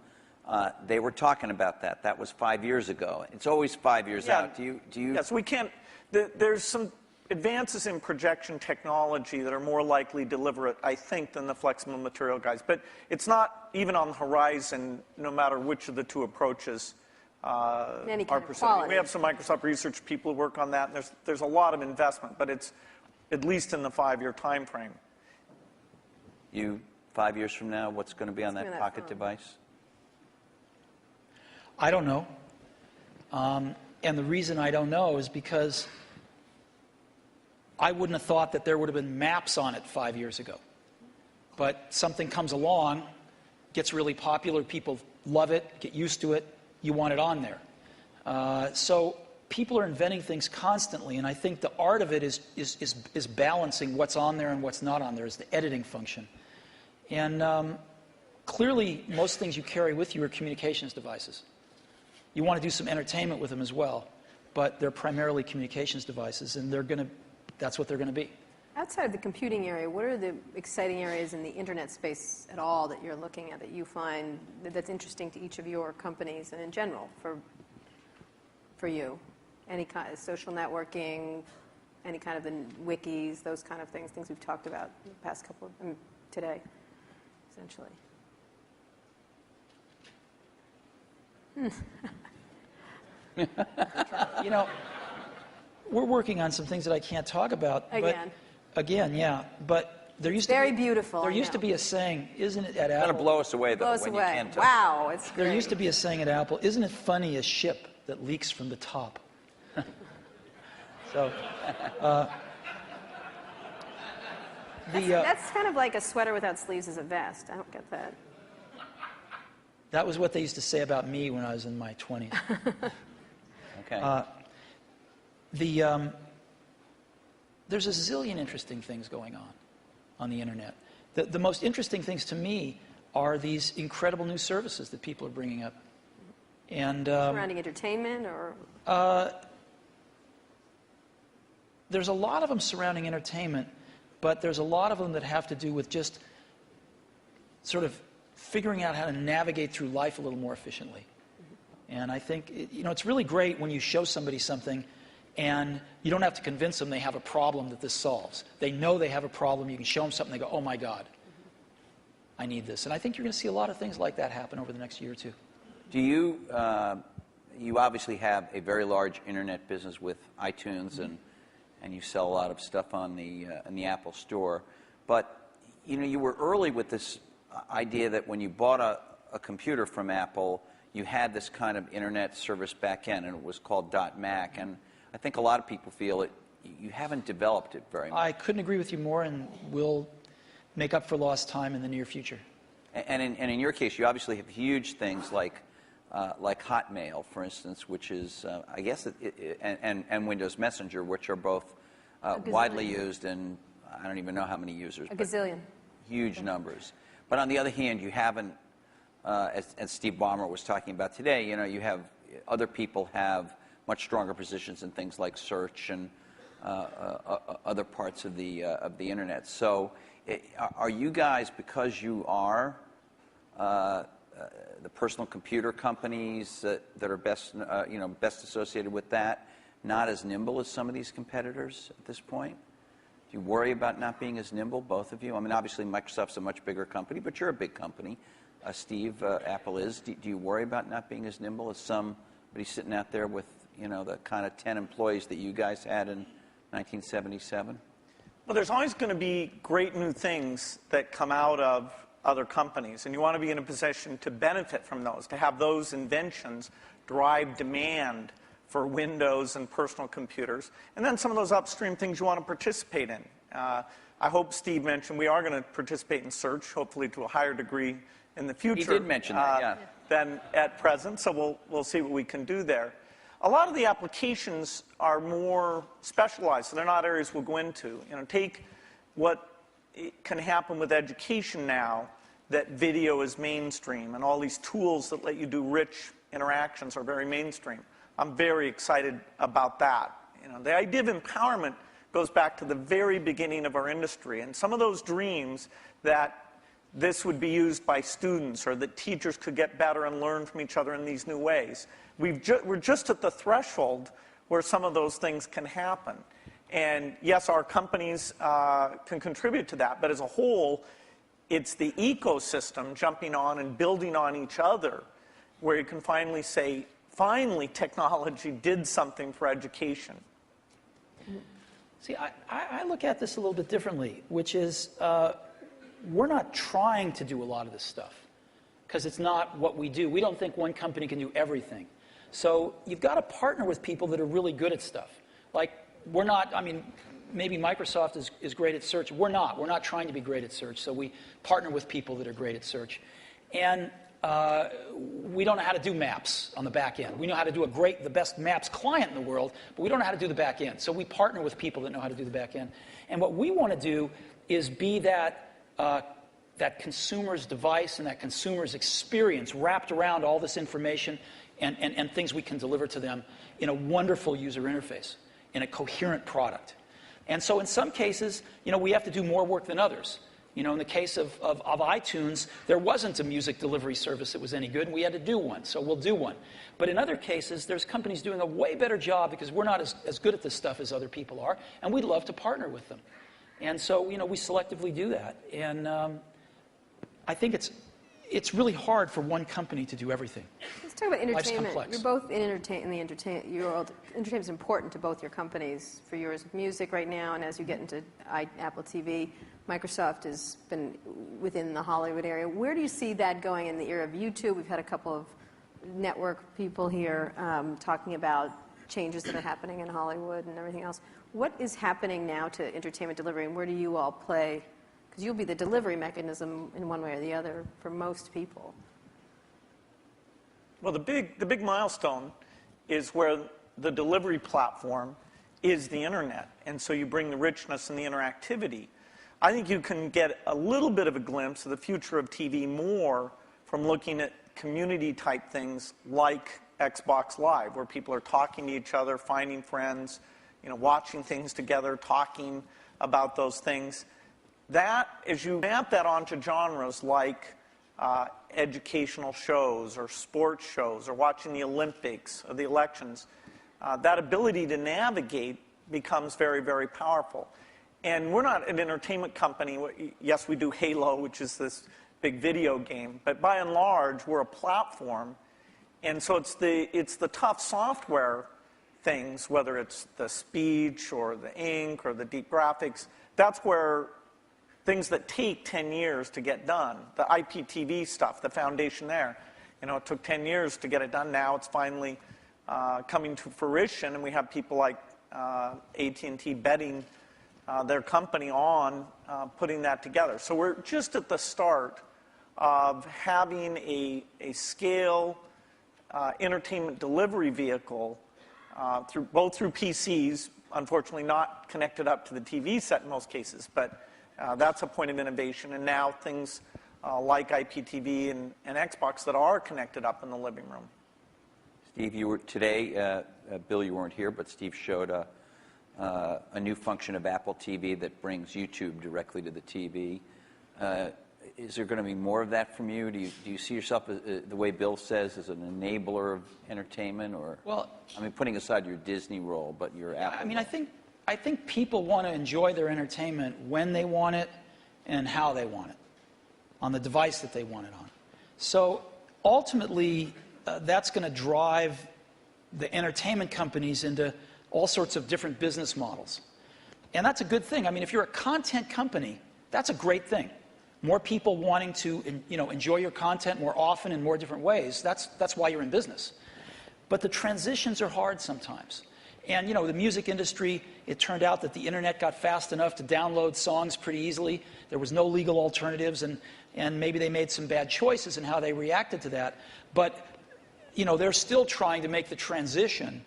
They were talking about that. That was 5 years ago. It's always 5 years out. Do you? Yes, we can't. There's some advances in projection technology that are more likely to deliver it, I think, than the flexible material guys. But it's not even on the horizon, no matter which of the two approaches are pursuing. We have some Microsoft research people who work on that, and there's a lot of investment, but it's at least in the 5-year time frame. 5 years from now, what's going to be on that pocket device? I don't know. And the reason I don't know is because I wouldn't have thought that there would have been maps on it 5 years ago. But something comes along, gets really popular, people love it, get used to it, you want it on there. So people are inventing things constantly, and I think the art of it is balancing what's on there and what's not on there, is the editing function. And clearly, most things you carry with you are communications devices. You want to do some entertainment with them as well, but they're primarily communications devices, and that's what they're going to be. Outside of the computing area, what are the exciting areas in the internet space at all that you're looking at that you find that's interesting to each of your companies and in general for you? Any kind of social networking, any kind of the wikis, those kind of things we've talked about in the past couple of, today, essentially. We're working on some things that I can't talk about. Again, yeah. But there used very beautiful. There used to be a saying, isn't it, at Apple? It's going to blow us away, though, blow us when away. you can't talk. Wow, it's great. There used to be a saying at Apple, isn't it funny, a ship that leaks from the top? So, that's kind of like a sweater without sleeves is a vest. I don't get that. That was what they used to say about me when I was in my 20s. Okay. There's a zillion interesting things going on the internet. The most interesting things to me are these incredible new services that people are bringing up. And Surrounding entertainment or? there's a lot of them surrounding entertainment, but there's a lot of them that have to do with just sort of figuring out how to navigate through life a little more efficiently. And I think, it's really great when you show somebody something and you don't have to convince them they have a problem that this solves. They know they have a problem. You can show them something, they go, oh my God, I need this. And I think you're going to see a lot of things like that happen over the next year or two. Do you, you obviously have a very large internet business with iTunes, and you sell a lot of stuff on the in the Apple Store. But you were early with this idea that when you bought a computer from Apple, you had this kind of internet service back end, and it was called .Mac. And I think a lot of people feel you haven't developed it very much. I couldn't agree with you more, and we'll make up for lost time in the near future. And in your case, you obviously have huge things like Hotmail, for instance, which is, I guess, and Windows Messenger, which are both widely used, and I don't even know how many users. A gazillion. Huge numbers. But on the other hand, you haven't, as Steve Ballmer was talking about today, you have other people have much stronger positions in things like search and other parts of the internet. So, are you guys, because you are the personal computer companies that are best associated with that, not as nimble as some of these competitors at this point? Do you worry about not being as nimble, both of you? I mean, obviously Microsoft's a much bigger company, but you're a big company. Steve, Apple is. Do you worry about not being as nimble as somebody sitting out there with the kind of 10 employees that you guys had in 1977? Well, there's always going to be great new things that come out of other companies, and you want to be in a position to benefit from those, to have those inventions drive demand for Windows and personal computers, and then some of those upstream things you want to participate in. I hope Steve mentioned we are going to participate in search, hopefully to a higher degree in the future. He did mention that, yeah. Than at present, so we'll see what we can do there. A lot of the applications are more specialized, so they're not areas we'll go into. Take what can happen with education now, that video is mainstream, and all these tools that let you do rich interactions are very mainstream. I'm very excited about that. The idea of empowerment goes back to the very beginning of our industry, and some of those dreams that this would be used by students, or that teachers could get better and learn from each other in these new ways. We're just at the threshold where some of those things can happen. And yes, our companies can contribute to that, but as a whole, it's the ecosystem jumping on and building on each other where you can finally say, finally, technology did something for education. See, I look at this a little bit differently, which is we're not trying to do a lot of this stuff because it's not what we do. We don't think one company can do everything. So you've got to partner with people that are really good at stuff. Like, we're not, maybe Microsoft is great at search. We're not. We're not trying to be great at search. So we partner with people that are great at search. And we don't know how to do maps on the back end. We know how to do the best maps client in the world, but we don't know how to do the back end. So we partner with people that know how to do the back end. And what we want to do is be that consumer's device and that consumer's experience wrapped around all this information and things we can deliver to them in a wonderful user interface, in a coherent product. And so in some cases, we have to do more work than others. In the case of iTunes, there wasn't a music delivery service that was any good, and we had to do one, so we'll do one. But in other cases, there's companies doing a way better job because we're not as good at this stuff as other people are, and we'd love to partner with them. And so, we selectively do that. And I think it's really hard for one company to do everything. Let's talk about Life's entertainment. complex. You're both in the entertainment world. Entertainment is important to both your companies. For yours, music right now, and as you get into Apple TV, Microsoft has been within the Hollywood area. Where do you see that going in the era of YouTube? We've had a couple of network people here talking about changes that are happening in Hollywood and everything else. What is happening now to entertainment delivery, and where do you all play? Because you'll be the delivery mechanism in one way or the other for most people. Well, the big milestone is where the delivery platform is the internet, and so you bring the richness and the interactivity. I think you can get a little bit of a glimpse of the future of TV more from looking at community type things like Xbox Live, where people are talking to each other, finding friends, watching things together, talking about those things. That, as you map that onto genres like educational shows or sports shows or watching the Olympics or the elections, that ability to navigate becomes very, very powerful. And we're not an entertainment company. Yes, we do Halo, which is this big video game, but by and large, we're a platform. And so it's the tough software things, whether it's the speech or the ink or the deep graphics, that's where things that take 10 years to get done, the IPTV stuff, the foundation there, it took 10 years to get it done. Now it's finally coming to fruition, and we have people like AT&T betting their company on putting that together. So we're just at the start of having a scale entertainment delivery vehicle both through PCs, unfortunately not connected up to the TV set in most cases, but that's a point of innovation. And now things like IPTV and Xbox that are connected up in the living room. Steve, you were today, Bill, you weren't here, but Steve showed a new function of Apple TV that brings YouTube directly to the TV. Is there going to be more of that from you? Do you see yourself, the way Bill says, as an enabler of entertainment? Or, well, putting aside your Disney role, but your Apple role. I think people want to enjoy their entertainment when they want it and how they want it, on the device that they want it on. So ultimately, that's going to drive the entertainment companies into all sorts of different business models. And that's a good thing. If you're a content company, that's a great thing. More people wanting to enjoy your content more often in more different ways, that's why you're in business. But the transitions are hard sometimes. And the music industry, it turned out that the internet got fast enough to download songs pretty easily. There was no legal alternatives, and maybe they made some bad choices in how they reacted to that. But they're still trying to make the transition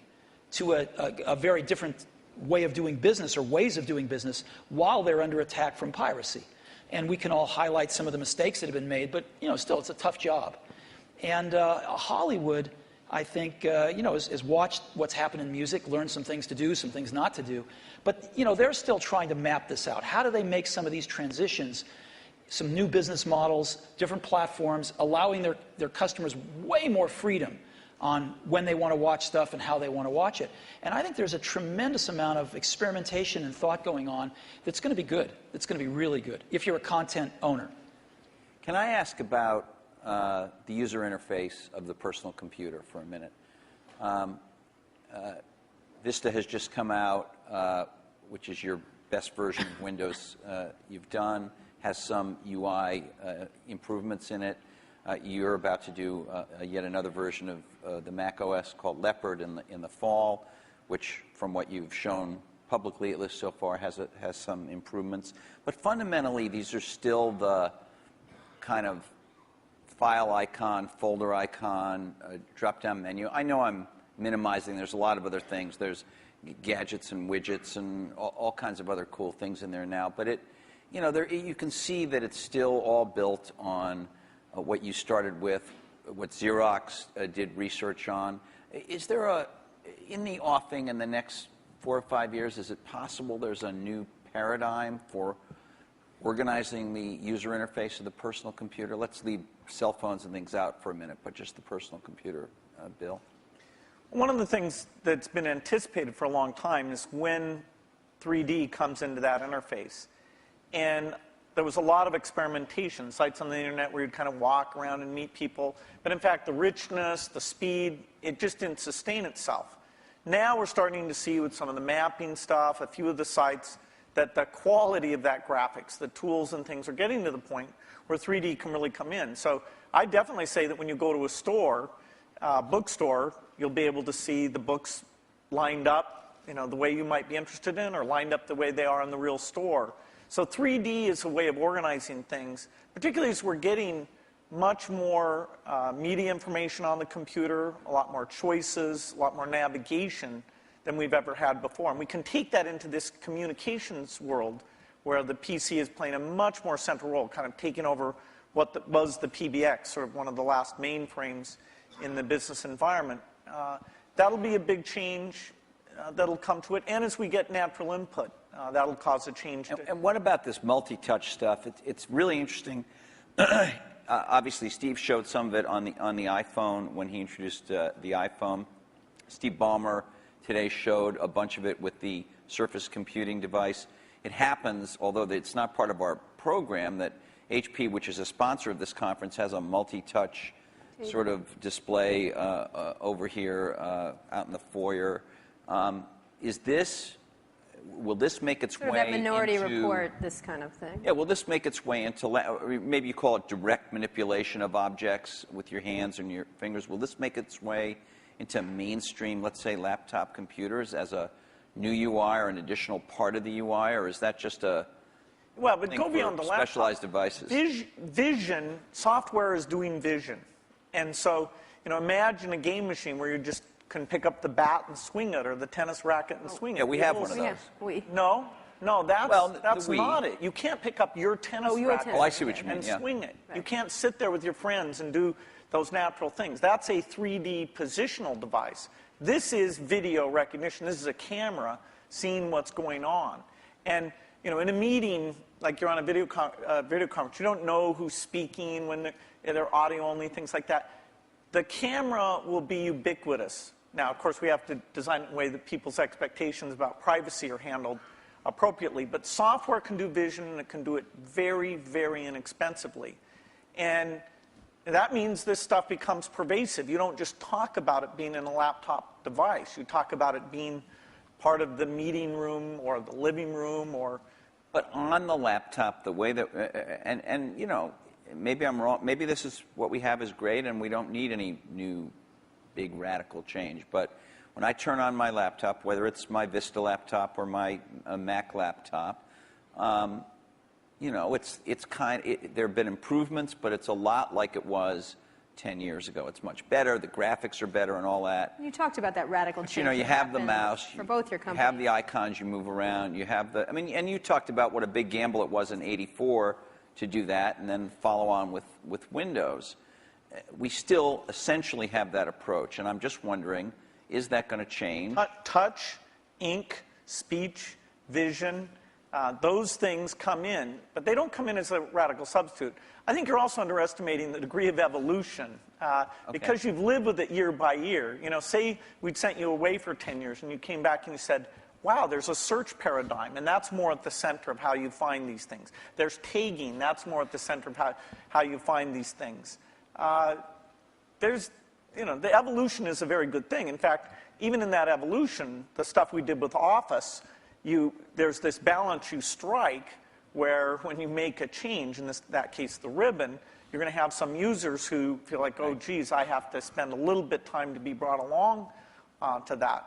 to a very different way of doing business or ways of doing business while they're under attack from piracy. And we can all highlight some of the mistakes that have been made, but still, it's a tough job. And Hollywood, I think, has watched what's happened in music, learned some things to do, some things not to do. But they're still trying to map this out. How do they make some of these transitions, some new business models, different platforms, allowing their customers way more freedom on when they want to watch stuff and how they want to watch it. And I think there's a tremendous amount of experimentation and thought going on that's going to be good. That's going to be really good if you're a content owner. Can I ask about the user interface of the personal computer for a minute? Vista has just come out, which is your best version of Windows you've done, has some UI improvements in it. You're about to do yet another version of the Mac OS called Leopard in the fall, which, from what you've shown publicly, at least so far, has some improvements. But fundamentally, these are still the kind of file icon, folder icon, drop-down menu. I know I'm minimizing. There's a lot of other things. There's gadgets and widgets and all kinds of other cool things in there now. But you can see that it's still all built on what you started with, what Xerox did research on. Is there in the offing in the next 4 or 5 years, is it possible there's a new paradigm for organizing the user interface of the personal computer? Let's leave cell phones and things out for a minute, but just the personal computer, Bill. One of the things that's been anticipated for a long time is when 3D comes into that interface. And there was a lot of experimentation, sites on the internet where you'd kind of walk around and meet people. But in fact, the richness, the speed, it just didn't sustain itself. Now we're starting to see with some of the mapping stuff, a few of the sites, that the quality of that graphics, the tools and things are getting to the point where 3D can really come in. So I definitely say that when you go to a store, bookstore, you'll be able to see the books lined up, the way you might be interested in, or lined up the way they are in the real store. So 3D is a way of organizing things, particularly as we're getting much more media information on the computer, a lot more choices, a lot more navigation than we've ever had before. And we can take that into this communications world where the PC is playing a much more central role, kind of taking over what was the PBX, sort of one of the last mainframes in the business environment. That'll be a big change that'll come to it. And as we get natural input, that'll cause a change. And what about this multi-touch stuff? It's really interesting. Obviously, Steve showed some of it on the iPhone when he introduced the iPhone. Steve Ballmer today showed a bunch of it with the Surface computing device. It happens, although it's not part of our program, that HP, which is a sponsor of this conference, has a multi-touch sort of display over here out in the foyer. Will this make its Sort of way that Minority into, Report, this kind of thing. Yeah, will this make its way into, maybe you call it direct manipulation of objects with your hands and your fingers. Will this make its way into mainstream, let's say, laptop computers as a new UI or an additional part of the UI, or is that just a Well, but thing go for beyond the laptop. specialized devices? Vision, software is doing vision. And so, imagine a game machine where you just can pick up the bat and swing it, or the tennis racket and swing it. Yeah, we have one of those. Yeah, No, that's, Well, the that's Wii. not it. You can't pick up your tennis your racket tennis Oh, I see what you mean, and yeah. swing it. You Right. can't sit there with your friends and do those natural things. That's a 3D positional device. This is video recognition. This is a camera seeing what's going on. And in a meeting, like you're on a video conference, you don't know who's speaking when they're audio only, things like that. The camera will be ubiquitous. Now, of course, we have to design it in a way that people's expectations about privacy are handled appropriately. But software can do vision, and it can do it very, very inexpensively. And that means this stuff becomes pervasive. You don't just talk about it being in a laptop device. You talk about it being part of the meeting room or the living room or... But on the laptop, the way that, and maybe I'm wrong, maybe this is what we have is great and we don't need any new big radical change. But when I turn on my laptop, whether it's my Vista laptop or my Mac laptop, it's there have been improvements, but it's a lot like it was 10 years ago. It's much better. The graphics are better and all that. You talked about that radical change. You that have the happened mouse. for both your companies. You have the icons you move around. You have and you talked about what a big gamble it was in '84 to do that and then follow on with Windows. We still essentially have that approach, and I'm just wondering, is that going to change? Touch, ink, speech, vision, those things come in, but they don't come in as a radical substitute. I think you're also underestimating the degree of evolution because you've lived with it year by year. Say we'd sent you away for 10 years and you came back and you said, wow, there's a search paradigm, and that's more at the center of how you find these things. There's tagging, that's more at the center of how you find these things. The evolution is a very good thing. In fact, even in that evolution, the stuff we did with Office, there's this balance you strike where when you make a change, in that case the ribbon, you're going to have some users who feel like, oh, geez, I have to spend a little bit time to be brought along to that.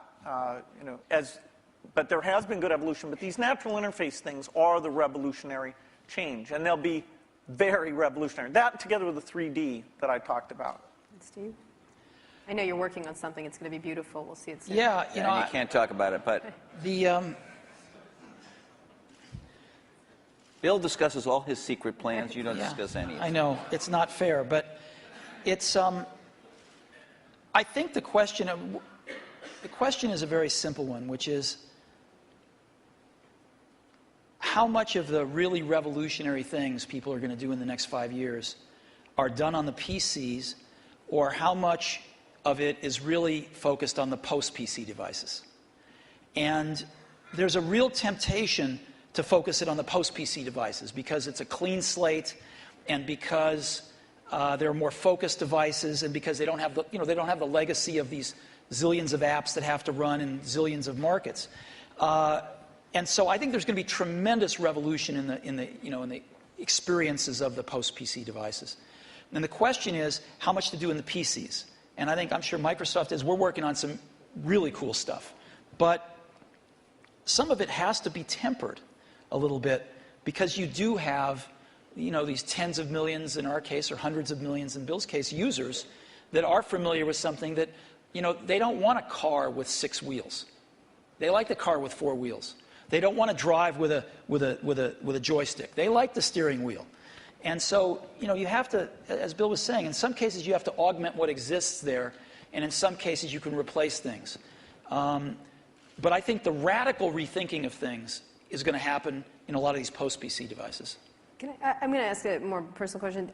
But there has been good evolution. But these natural interface things are the revolutionary change, and they'll be very revolutionary. That together with the 3D that I talked about. Steve? I know you're working on something. It's going to be beautiful. We'll see it soon. Yeah, And you can't talk about it, but Bill discusses all his secret plans. You don't discuss any of I them. know, it's not fair, but it's, I think the question is a very simple one, which is how much of the really revolutionary things people are going to do in the next 5 years are done on the PCs, or how much of it is really focused on the post-PC devices. And there's a real temptation to focus it on the post-PC devices because it's a clean slate, and because they're more focused devices, and because they don't have the legacy of these zillions of apps that have to run in zillions of markets. And so I think there's going to be tremendous revolution in the experiences of the post-PC devices. And the question is how much to do in the PCs. And I'm sure Microsoft is. We're working on some really cool stuff, but some of it has to be tempered a little bit because you do have these tens of millions in our case, or hundreds of millions in Bill's case, users that are familiar with something that they don't want a car with 6 wheels. They like the car with 4 wheels. They don't want to drive with a joystick. They like the steering wheel. And so, you have to, as Bill was saying, in some cases you have to augment what exists there, and in some cases you can replace things. But I think the radical rethinking of things is going to happen in a lot of these post-PC devices. I'm going to ask a more personal question.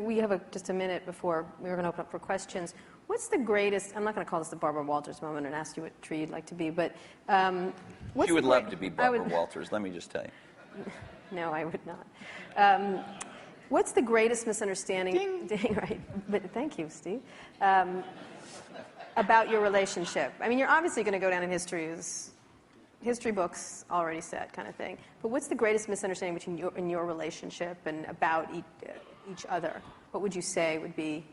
We have just a minute before we're going to open up for questions. What's the greatest, I'm not going to call this the Barbara Walters moment and ask you what tree you'd like to be, but You would love to be Barbara Walters, let me just tell you. No, I would not. What's the greatest misunderstanding? Right. But thank you, Steve. About your relationship. I mean, you're obviously going to go down in history as history books already said kind of thing. But what's the greatest misunderstanding between you and your relationship and about each other? What would you say would be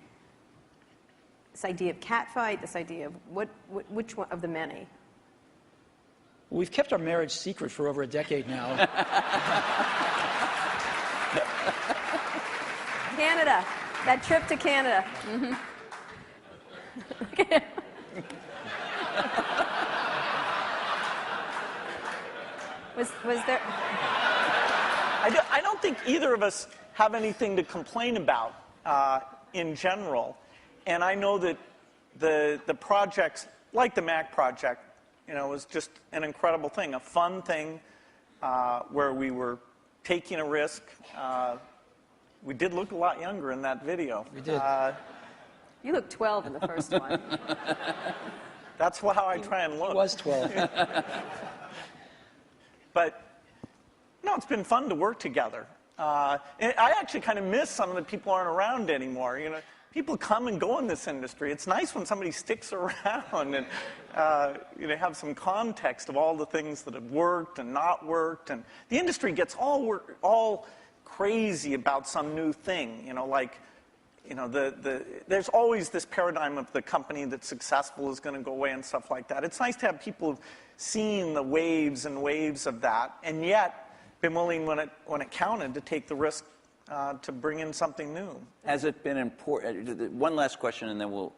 this idea of catfight? This idea of which one of the many? We've kept our marriage secret for over a decade now. Canada. That trip to Canada. Mm-hmm. Was there? I don't think either of us have anything to complain about in general. And I know that the projects, like the Mac project, was just an incredible thing, a fun thing where we were taking a risk. We did look a lot younger in that video. We did. You look 12 in the first one. That's how I try and look. He was 12. But, it's been fun to work together. And I actually kind of miss some of the people aren't around anymore. People come and go in this industry. It's nice when somebody sticks around and, have some context of all the things that have worked and not worked. And the industry gets all crazy about some new thing, there's always this paradigm of the company that's successful is going to go away and stuff like that. It's nice to have people who've seen the waves and waves of that, and yet been willing, when it counted, to take the risk to bring in something new. Has it been important? One last question, and then we'll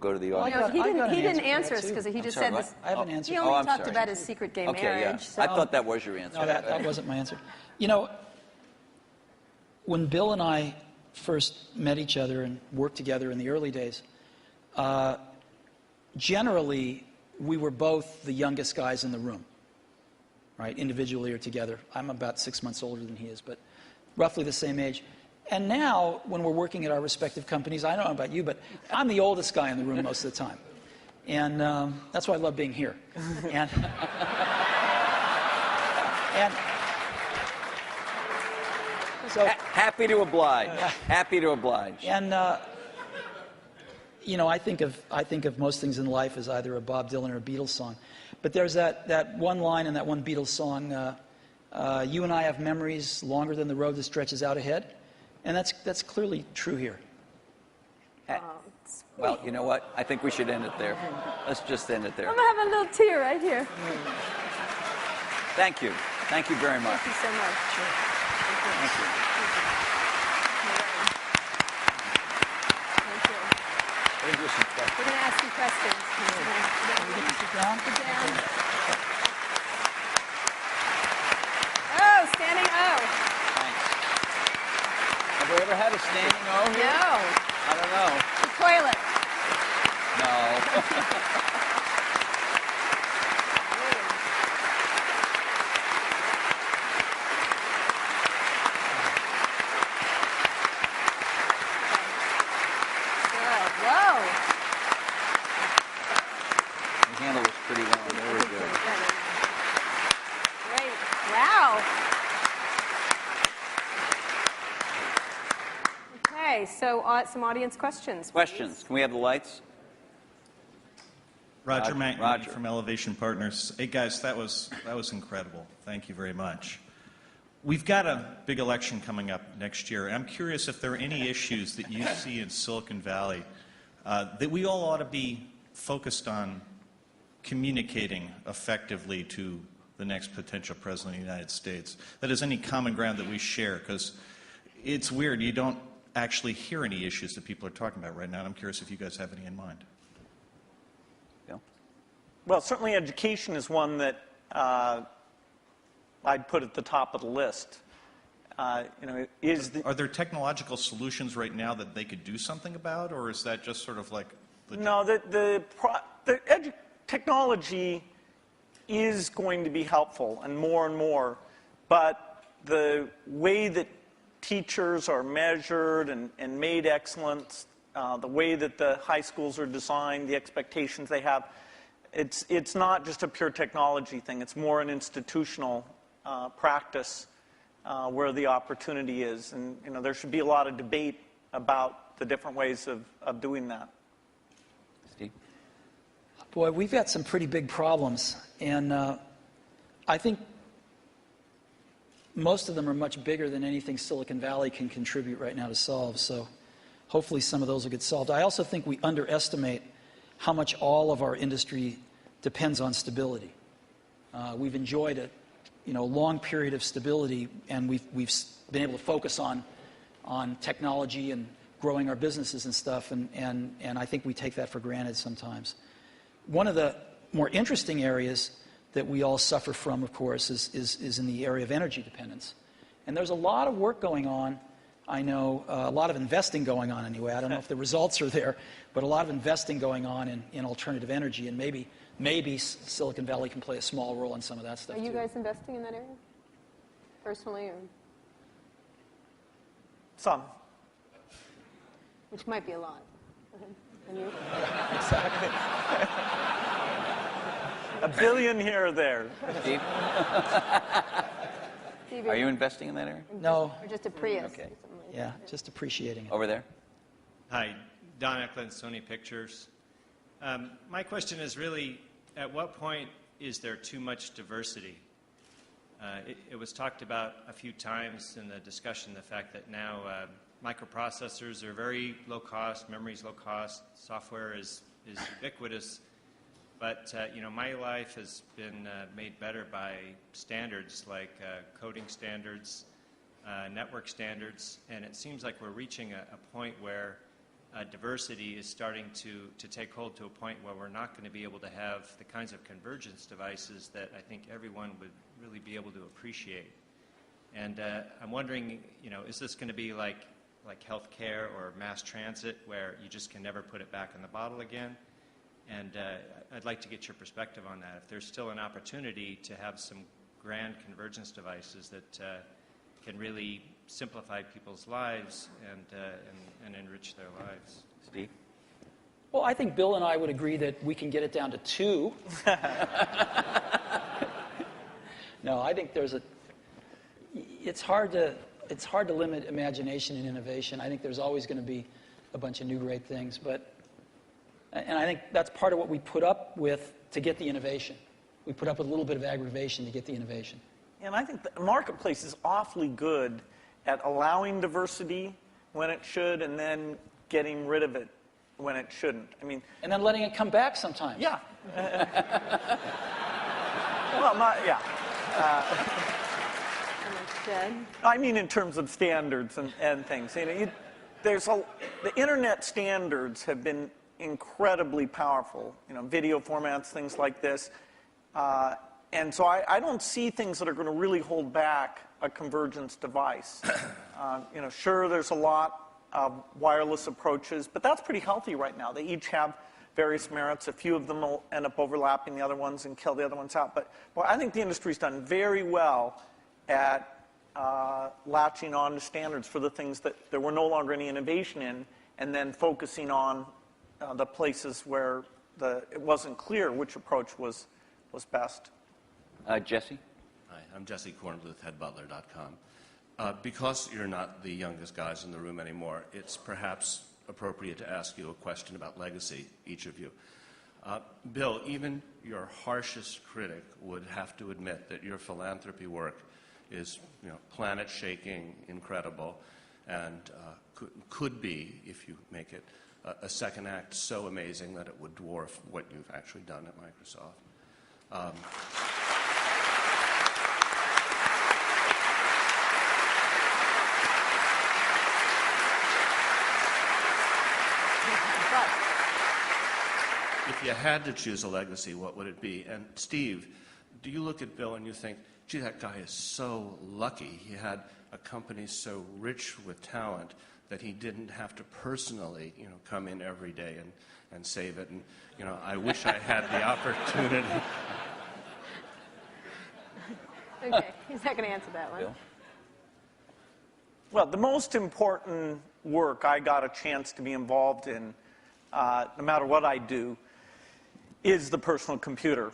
go to the audience. He didn't answer us because he just said this. I have an answer. He only talked about his secret gay Okay, marriage. yeah. So. I thought that was your answer. No, that wasn't my answer. When Bill and I first met each other and worked together in the early days, generally we were both the youngest guys in the room, right? Individually or together. I'm about 6 months older than he is, but roughly the same age. And now, when we're working at our respective companies, I don't know about you, but I'm the oldest guy in the room most of the time. And that's why I love being here. And so, happy to oblige. Happy to oblige. And I think of most things in life as either a Bob Dylan or a Beatles song. But there's that one line in that one Beatles song, you and I have memories longer than the road that stretches out ahead. And that's clearly true here. Well, you know what? I think we should end it there. Let's just end it there. I'm going to have a little tear right here. Thank you. Thank you very much. Thank you so much. Sure. Thank you. We're going to do some questions. We're going to ask you questions. Sit down. Sit down. Oh, standing O. Thanks. Have we ever had a standing O here? No. I don't know. The toilet. No. Whoa. The handle was pretty well. There we go. Great. Wow. Okay, so some audience questions. Questions. Can we have the lights? Roger McNamee Roger. from Elevation Partners. Hey guys, that was incredible. Thank you very much. We've got a big election coming up next year. I'm curious if there are any issues that you see in Silicon Valley that we all ought to be focused on communicating effectively to the next potential president of the United States. That is any common ground that we share, because it's weird. You don't actually hear any issues that people are talking about right now. And I'm curious if you guys have any in mind. Bill? Well, certainly education is one that I'd put at the top of the list. is the, Are there technological solutions right now that they could do something about, or is that just sort of like no, technology is going to be helpful and more, but the way that teachers are measured and made excellent, the way that the high schools are designed, the expectations they have, it's not just a pure technology thing. It's more an institutional practice where the opportunity is. And there should be a lot of debate about the different ways of doing that. Steve? Boy, we've got some pretty big problems, and I think most of them are much bigger than anything Silicon Valley can contribute right now to solve, so hopefully some of those will get solved. I also think we underestimate how much all of our industry depends on stability. We've enjoyed a long period of stability, and we've been able to focus on technology and growing our businesses and stuff, and I think we take that for granted sometimes. One of the more interesting areas that we all suffer from, of course, is in the area of energy dependence. And there's a lot of work going on, I know, a lot of investing going on anyway. I don't know if the results are there, but a lot of investing going on in alternative energy, and maybe Silicon Valley can play a small role in some of that stuff, Are you too. guys investing in that area? Personally, or Some. which might be a lot. And you? Exactly. $1 billion here or there. Steve? Steve, Are you investing in that area? No. Or just a Prius? Okay. Or something like Yeah, that? just appreciating it. Over there? Hi, Don Eklund, Sony Pictures. My question is really, at what point is there too much diversity? It was talked about a few times in the discussion, the fact that now microprocessors are very low cost, memory's low cost, software is ubiquitous. But my life has been made better by standards like coding standards, network standards, and it seems like we're reaching a point where diversity is starting to take hold to a point where we're not going to be able to have the kinds of convergence devices that I think everyone would really be able to appreciate. And I'm wondering, is this going to be like healthcare or mass transit, where you just can never put it back in the bottle again? And I'd like to get your perspective on that. If there's still an opportunity to have some grand convergence devices that can really simplify people's lives and enrich their lives. Steve? Well, I think Bill and I would agree that we can get it down to 2. No, I think it's hard to limit imagination and innovation. I think there's always going to be a bunch of new great things, and I think that's part of what we put up with to get the innovation. We put up with a little bit of aggravation to get the innovation. And I think the marketplace is awfully good at allowing diversity when it should, and then getting rid of it when it shouldn't. And then letting it come back sometimes. Yeah. Well, yeah. Jed? In terms of standards and things. The internet standards have been incredibly powerful. Video formats, things like this. And so I don't see things that are going to really hold back a convergence device. Sure, there's a lot of wireless approaches, but that's pretty healthy right now. They each have various merits. A few of them will end up overlapping the other ones and kill the other ones out. But I think the industry's done very well at latching on to standards for the things that there were no longer any innovation in, and then focusing on the places where it wasn't clear which approach was best. Jesse? Hi, I'm Jesse Kornbluth, headbutler.com. Because you're not the youngest guys in the room anymore, it's perhaps appropriate to ask you a question about legacy, each of you. Bill, even your harshest critic would have to admit that your philanthropy work is planet-shaking, incredible, and could be, if you make it, a second act so amazing that it would dwarf what you've actually done at Microsoft. If you had to choose a legacy, what would it be? And Steve, do you look at Bill and you think, gee, that guy is so lucky. He had a company so rich with talent that he didn't have to personally, come in every day and save it. And, I wish I had the opportunity. Okay, he's not going to answer that one. Bill? Well, the most important work I got a chance to be involved in, no matter what I do, is the personal computer.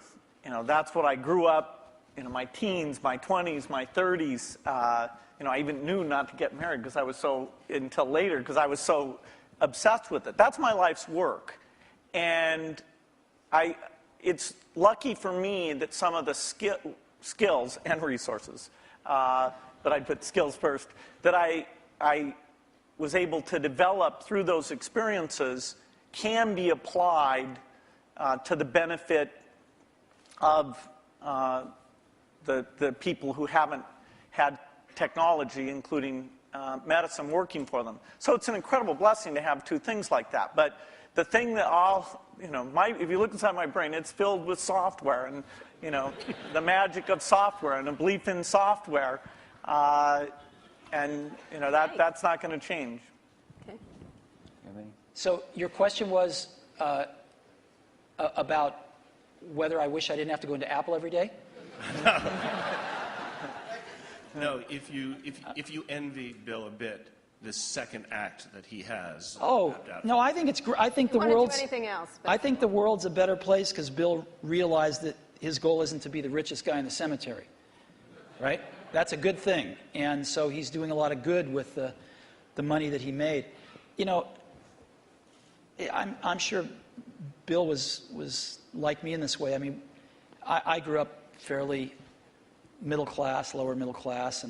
That's what I grew up, my teens, my 20s, my 30s. I even knew not to get married until later because I was so obsessed with it. That's my life's work. And it's lucky for me that some of the skills and resources, but I'd put skills first, that I was able to develop through those experiences can be applied to the benefit of the people who haven't had technology, including medicine, working for them. So it's an incredible blessing to have two things like that. But the thing that if you look inside my brain, it's filled with software and, the magic of software and a belief in software. That's not going to change. Okay. So your question was about whether I wish I didn't have to go into Apple every day? No, if you envy Bill a bit, this second act that he has. Oh, no, I think it's I think the I don't want world's to do anything else. But I think the world's a better place because Bill realized that his goal isn't to be the richest guy in the cemetery. Right? That's a good thing. And so he's doing a lot of good with the money that he made. I'm sure Bill was like me in this way. I mean, I grew up fairly middle class, lower middle class,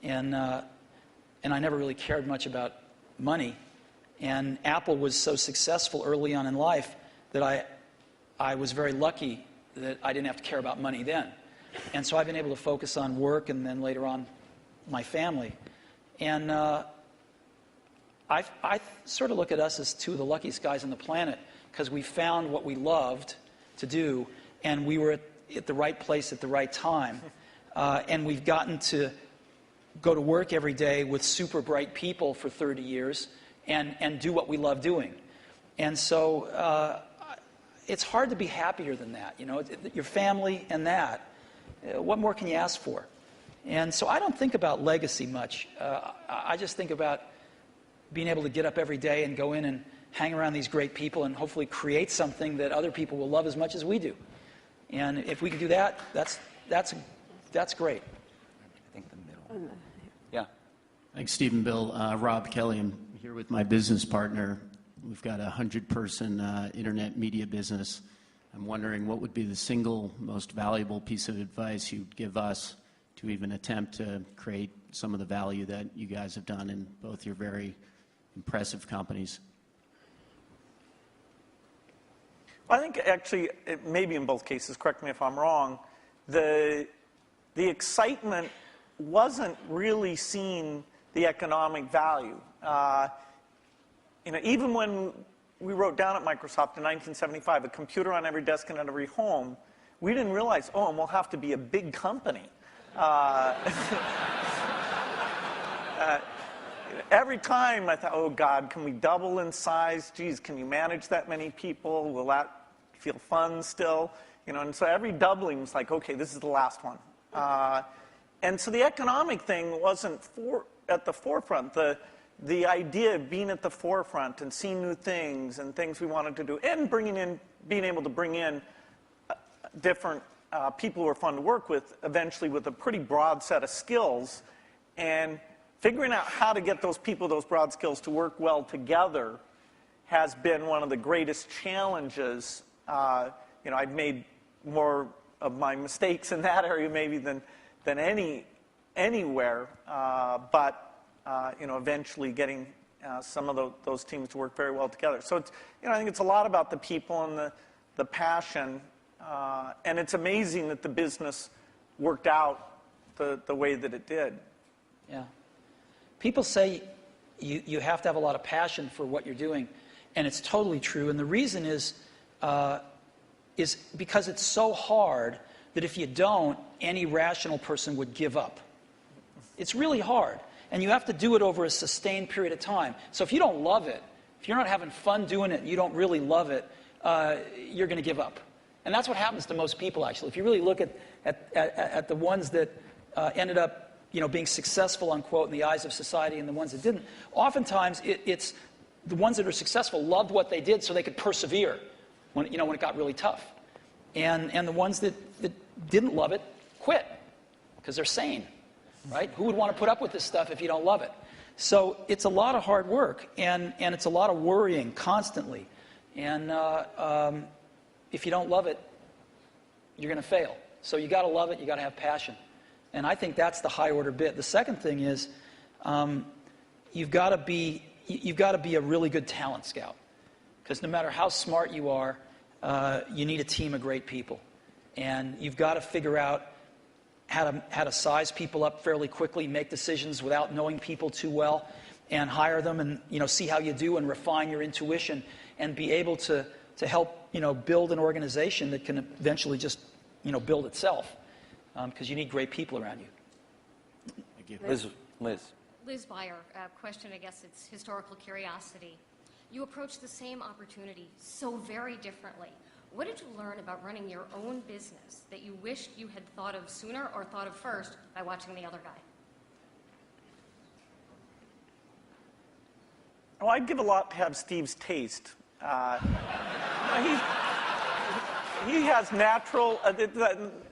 and I never really cared much about money. And Apple was so successful early on in life that I was very lucky that I didn't have to care about money then. And so I've been able to focus on work and then later on my family. And I sort of look at us as two of the luckiest guys on the planet because we found what we loved to do and we were at the right place at the right time. And we've gotten to go to work every day with super bright people for 30 years and do what we love doing. And so it's hard to be happier than that. Your family and that. What more can you ask for? And so I don't think about legacy much. I just think about being able to get up every day and go in and hang around these great people and hopefully create something that other people will love as much as we do. And if we can do that, that's great. I think the middle. Yeah. Thanks, Steve and Bill. Rob Kelly. I'm here with my business partner. We've got a 100-person internet media business. I'm wondering what would be the single most valuable piece of advice you'd give us to even attempt to create some of the value that you guys have done in both your very impressive companies. I think actually, maybe in both cases, correct me if I'm wrong, the excitement wasn't really seeing the economic value. Even when we wrote down at Microsoft in 1975, a computer on every desk and in every home, we didn't realize, and we'll have to be a big company. Every time I thought, oh God, can we double in size? Geez, can you manage that many people? Will that feel fun still? And so every doubling was like, okay, this is the last one. And so the economic thing wasn't at the forefront. The idea of being at the forefront and seeing new things and things we wanted to do, and being able to bring in different people who are fun to work with, eventually with a pretty broad set of skills, and figuring out how to get those people, those broad skills, to work well together has been one of the greatest challenges. I've made more of my mistakes in that area maybe than anywhere, but eventually getting some of those teams to work very well together. So it's, I think it's a lot about the people and the passion, and it's amazing that the business worked out the way that it did. Yeah. People say you have to have a lot of passion for what you're doing, and it's totally true. And the reason is because it's so hard that if you don't, any rational person would give up. It's really hard, and you have to do it over a sustained period of time. So if you don't love it, if you're not having fun doing it and you don't really love it, you're going to give up. And that's what happens to most people, actually. If you really look at the ones that ended up being successful, unquote, in the eyes of society and the ones that didn't, oftentimes it's the ones that are successful loved what they did so they could persevere when it got really tough. And the ones that didn't love it quit because they're sane, right? Who would want to put up with this stuff if you don't love it? So it's a lot of hard work, and it's a lot of worrying constantly. And if you don't love it, you're going to fail. So you got to love it. You got to have passion. And I think that's the high order bit. The second thing is you've got to be a really good talent scout, because no matter how smart you are, you need a team of great people, and you've got to figure out how to size people up fairly quickly, make decisions without knowing people too well, and hire them, and see how you do and refine your intuition, and be able to help build an organization that can eventually just build itself. Because you need great people around you. Thank you. Liz Beyer, question, I guess it's historical curiosity. You approached the same opportunity so very differently. What did you learn about running your own business that you wished you had thought of sooner or thought of first by watching the other guy? Well, I'd give a lot to have Steve's taste. He has natural,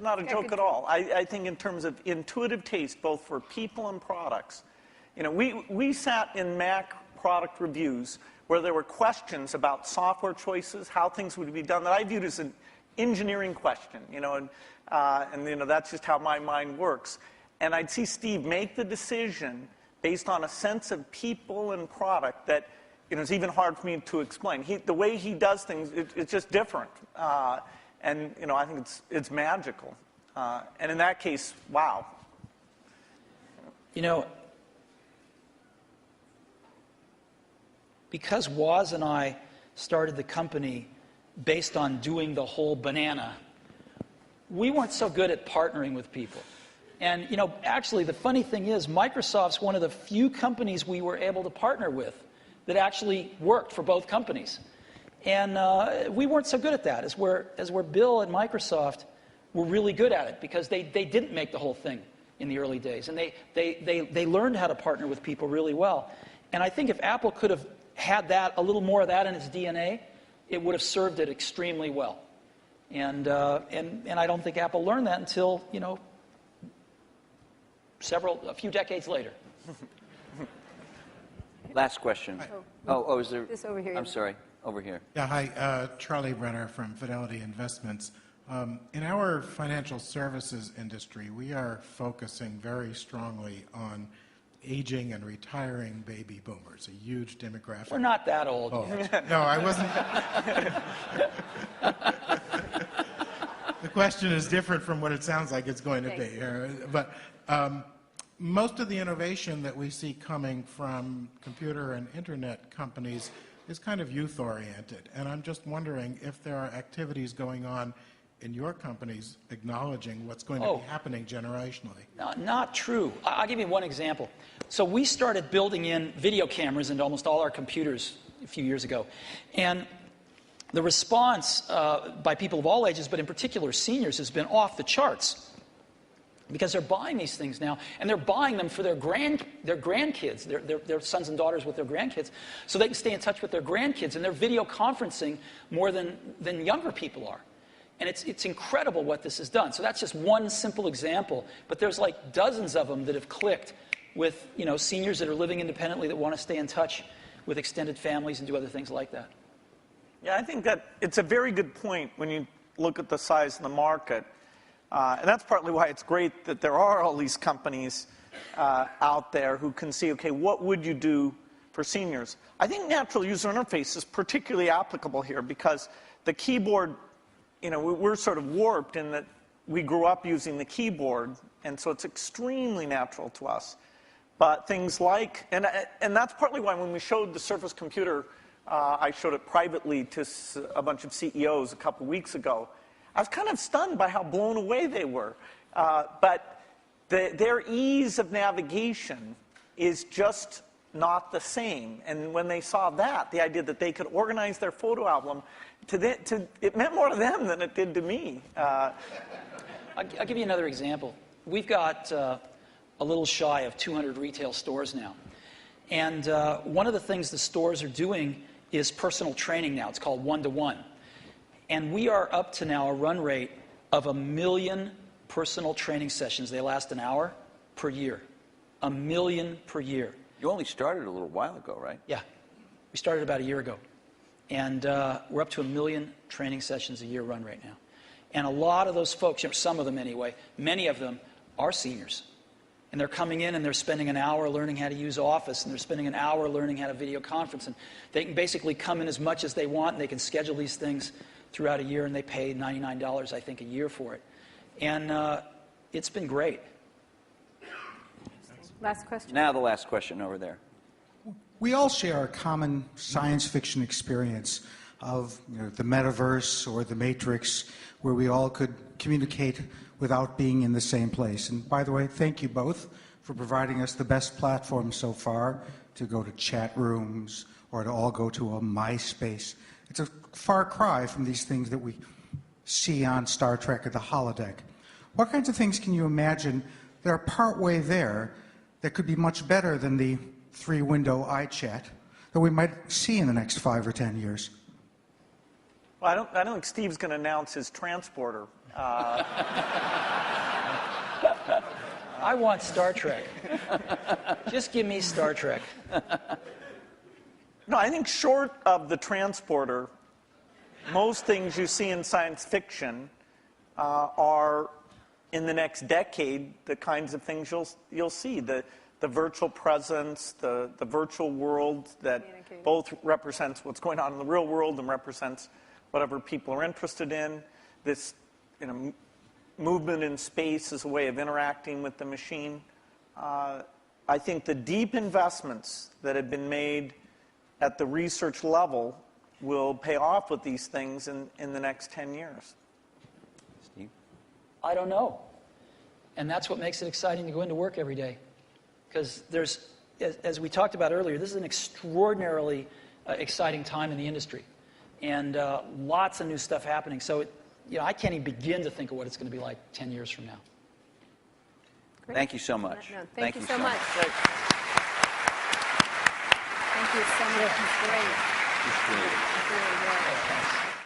not a joke at all. I think in terms of intuitive taste, both for people and products. We sat in Mac product reviews where there were questions about software choices, how things would be done, that I viewed as an engineering question, and that's just how my mind works. And I'd see Steve make the decision based on a sense of people and product that it's even hard for me to explain. The way he does things, it's just different. And I think it's magical. And in that case, wow. Because Woz and I started the company based on doing the whole banana, we weren't so good at partnering with people. And actually, the funny thing is, Microsoft's one of the few companies we were able to partner with that actually worked for both companies. And we weren't so good at that, as where Bill at Microsoft were really good at it, because they didn't make the whole thing in the early days. And they learned how to partner with people really well. And I think if Apple could have had a little more of that in its DNA, it would have served it extremely well. And I don't think Apple learned that until, a few decades later. Last question. Is there? This over here. I'm sorry. Over here. Yeah, hi. Charlie Brenner from Fidelity Investments. In our financial services industry, we are focusing very strongly on aging and retiring baby boomers, a huge demographic. We're not that old. Oh, no, I wasn't. The question is different from what it sounds like it's going to be. But most of the innovation that we see coming from computer and internet companies is kind of youth-oriented. And I'm just wondering if there are activities going on in your companies acknowledging what's going to be happening generationally. Not true. I'll give you one example. So we started building in video cameras into almost all our computers a few years ago. And the response by people of all ages, but in particular seniors, has been off the charts. Because they're buying these things now, and they're buying them for their grandkids, their sons and daughters with their grandkids, so they can stay in touch with their grandkids, and they're video conferencing more than younger people are. And it's incredible what this has done. So that's just one simple example, but there's like dozens of them that have clicked with seniors that are living independently that want to stay in touch with extended families and do other things like that. Yeah, I think that it's a very good point when you look at the size of the market. And that's partly why it's great that there are all these companies out there who can see, okay, what would you do for seniors? I think natural user interface is particularly applicable here because the keyboard, we're sort of warped in that we grew up using the keyboard, and so it's extremely natural to us. But things like, and that's partly why when we showed the Surface Computer, I showed it privately to a bunch of CEOs a couple weeks ago. I was kind of stunned by how blown away they were. But their ease of navigation is just not the same. And when they saw that, the idea that they could organize their photo album, it meant more to them than it did to me. I'll give you another example. We've got a little shy of 200 retail stores now. And one of the things the stores are doing is personal training now. It's called one-to-one. And we are up to now a run rate of 1 million personal training sessions. They last an hour per year. 1 million per year. You only started a little while ago, right? Yeah. We started about a year ago. And we're up to 1 million training sessions a year run rate now. And a lot of those folks, some of them anyway, many of them are seniors. And they're coming in and they're spending an hour learning how to use Office, and they're spending an hour learning how to video conference. And they can basically come in as much as they want, and they can schedule these things throughout a year, and they pay $99, I think, a year for it. And it's been great. Last question. Now the last question over there. We all share a common science fiction experience of the metaverse or the Matrix, where we all could communicate without being in the same place. And by the way, thank you both for providing us the best platform so far to go to chat rooms or to all go to a MySpace. It's a far cry from these things that we see on Star Trek or the holodeck. What kinds of things can you imagine that are partway there that could be much better than the 3-window iChat that we might see in the next 5 or 10 years? Well, I don't think Steve's going to announce his transporter. I want Star Trek. Just give me Star Trek. No, I think short of the transporter, most things you see in science fiction are, in the next decade, the kinds of things you'll see. The virtual presence, the virtual world that both represents what's going on in the real world and represents whatever people are interested in. This movement in space as a way of interacting with the machine. I think the deep investments that have been made at the research level will pay off with these things in the next 10 years. Steve? I don't know. And that's what makes it exciting to go into work every day. Because there's, as we talked about earlier, this is an extraordinarily exciting time in the industry. And lots of new stuff happening. So, I can't even begin to think of what it's going to be like 10 years from now. Great. Thank you so much. No, thank you so much. Great. Thank you so much. It's great. It's great. It's really good. Thanks.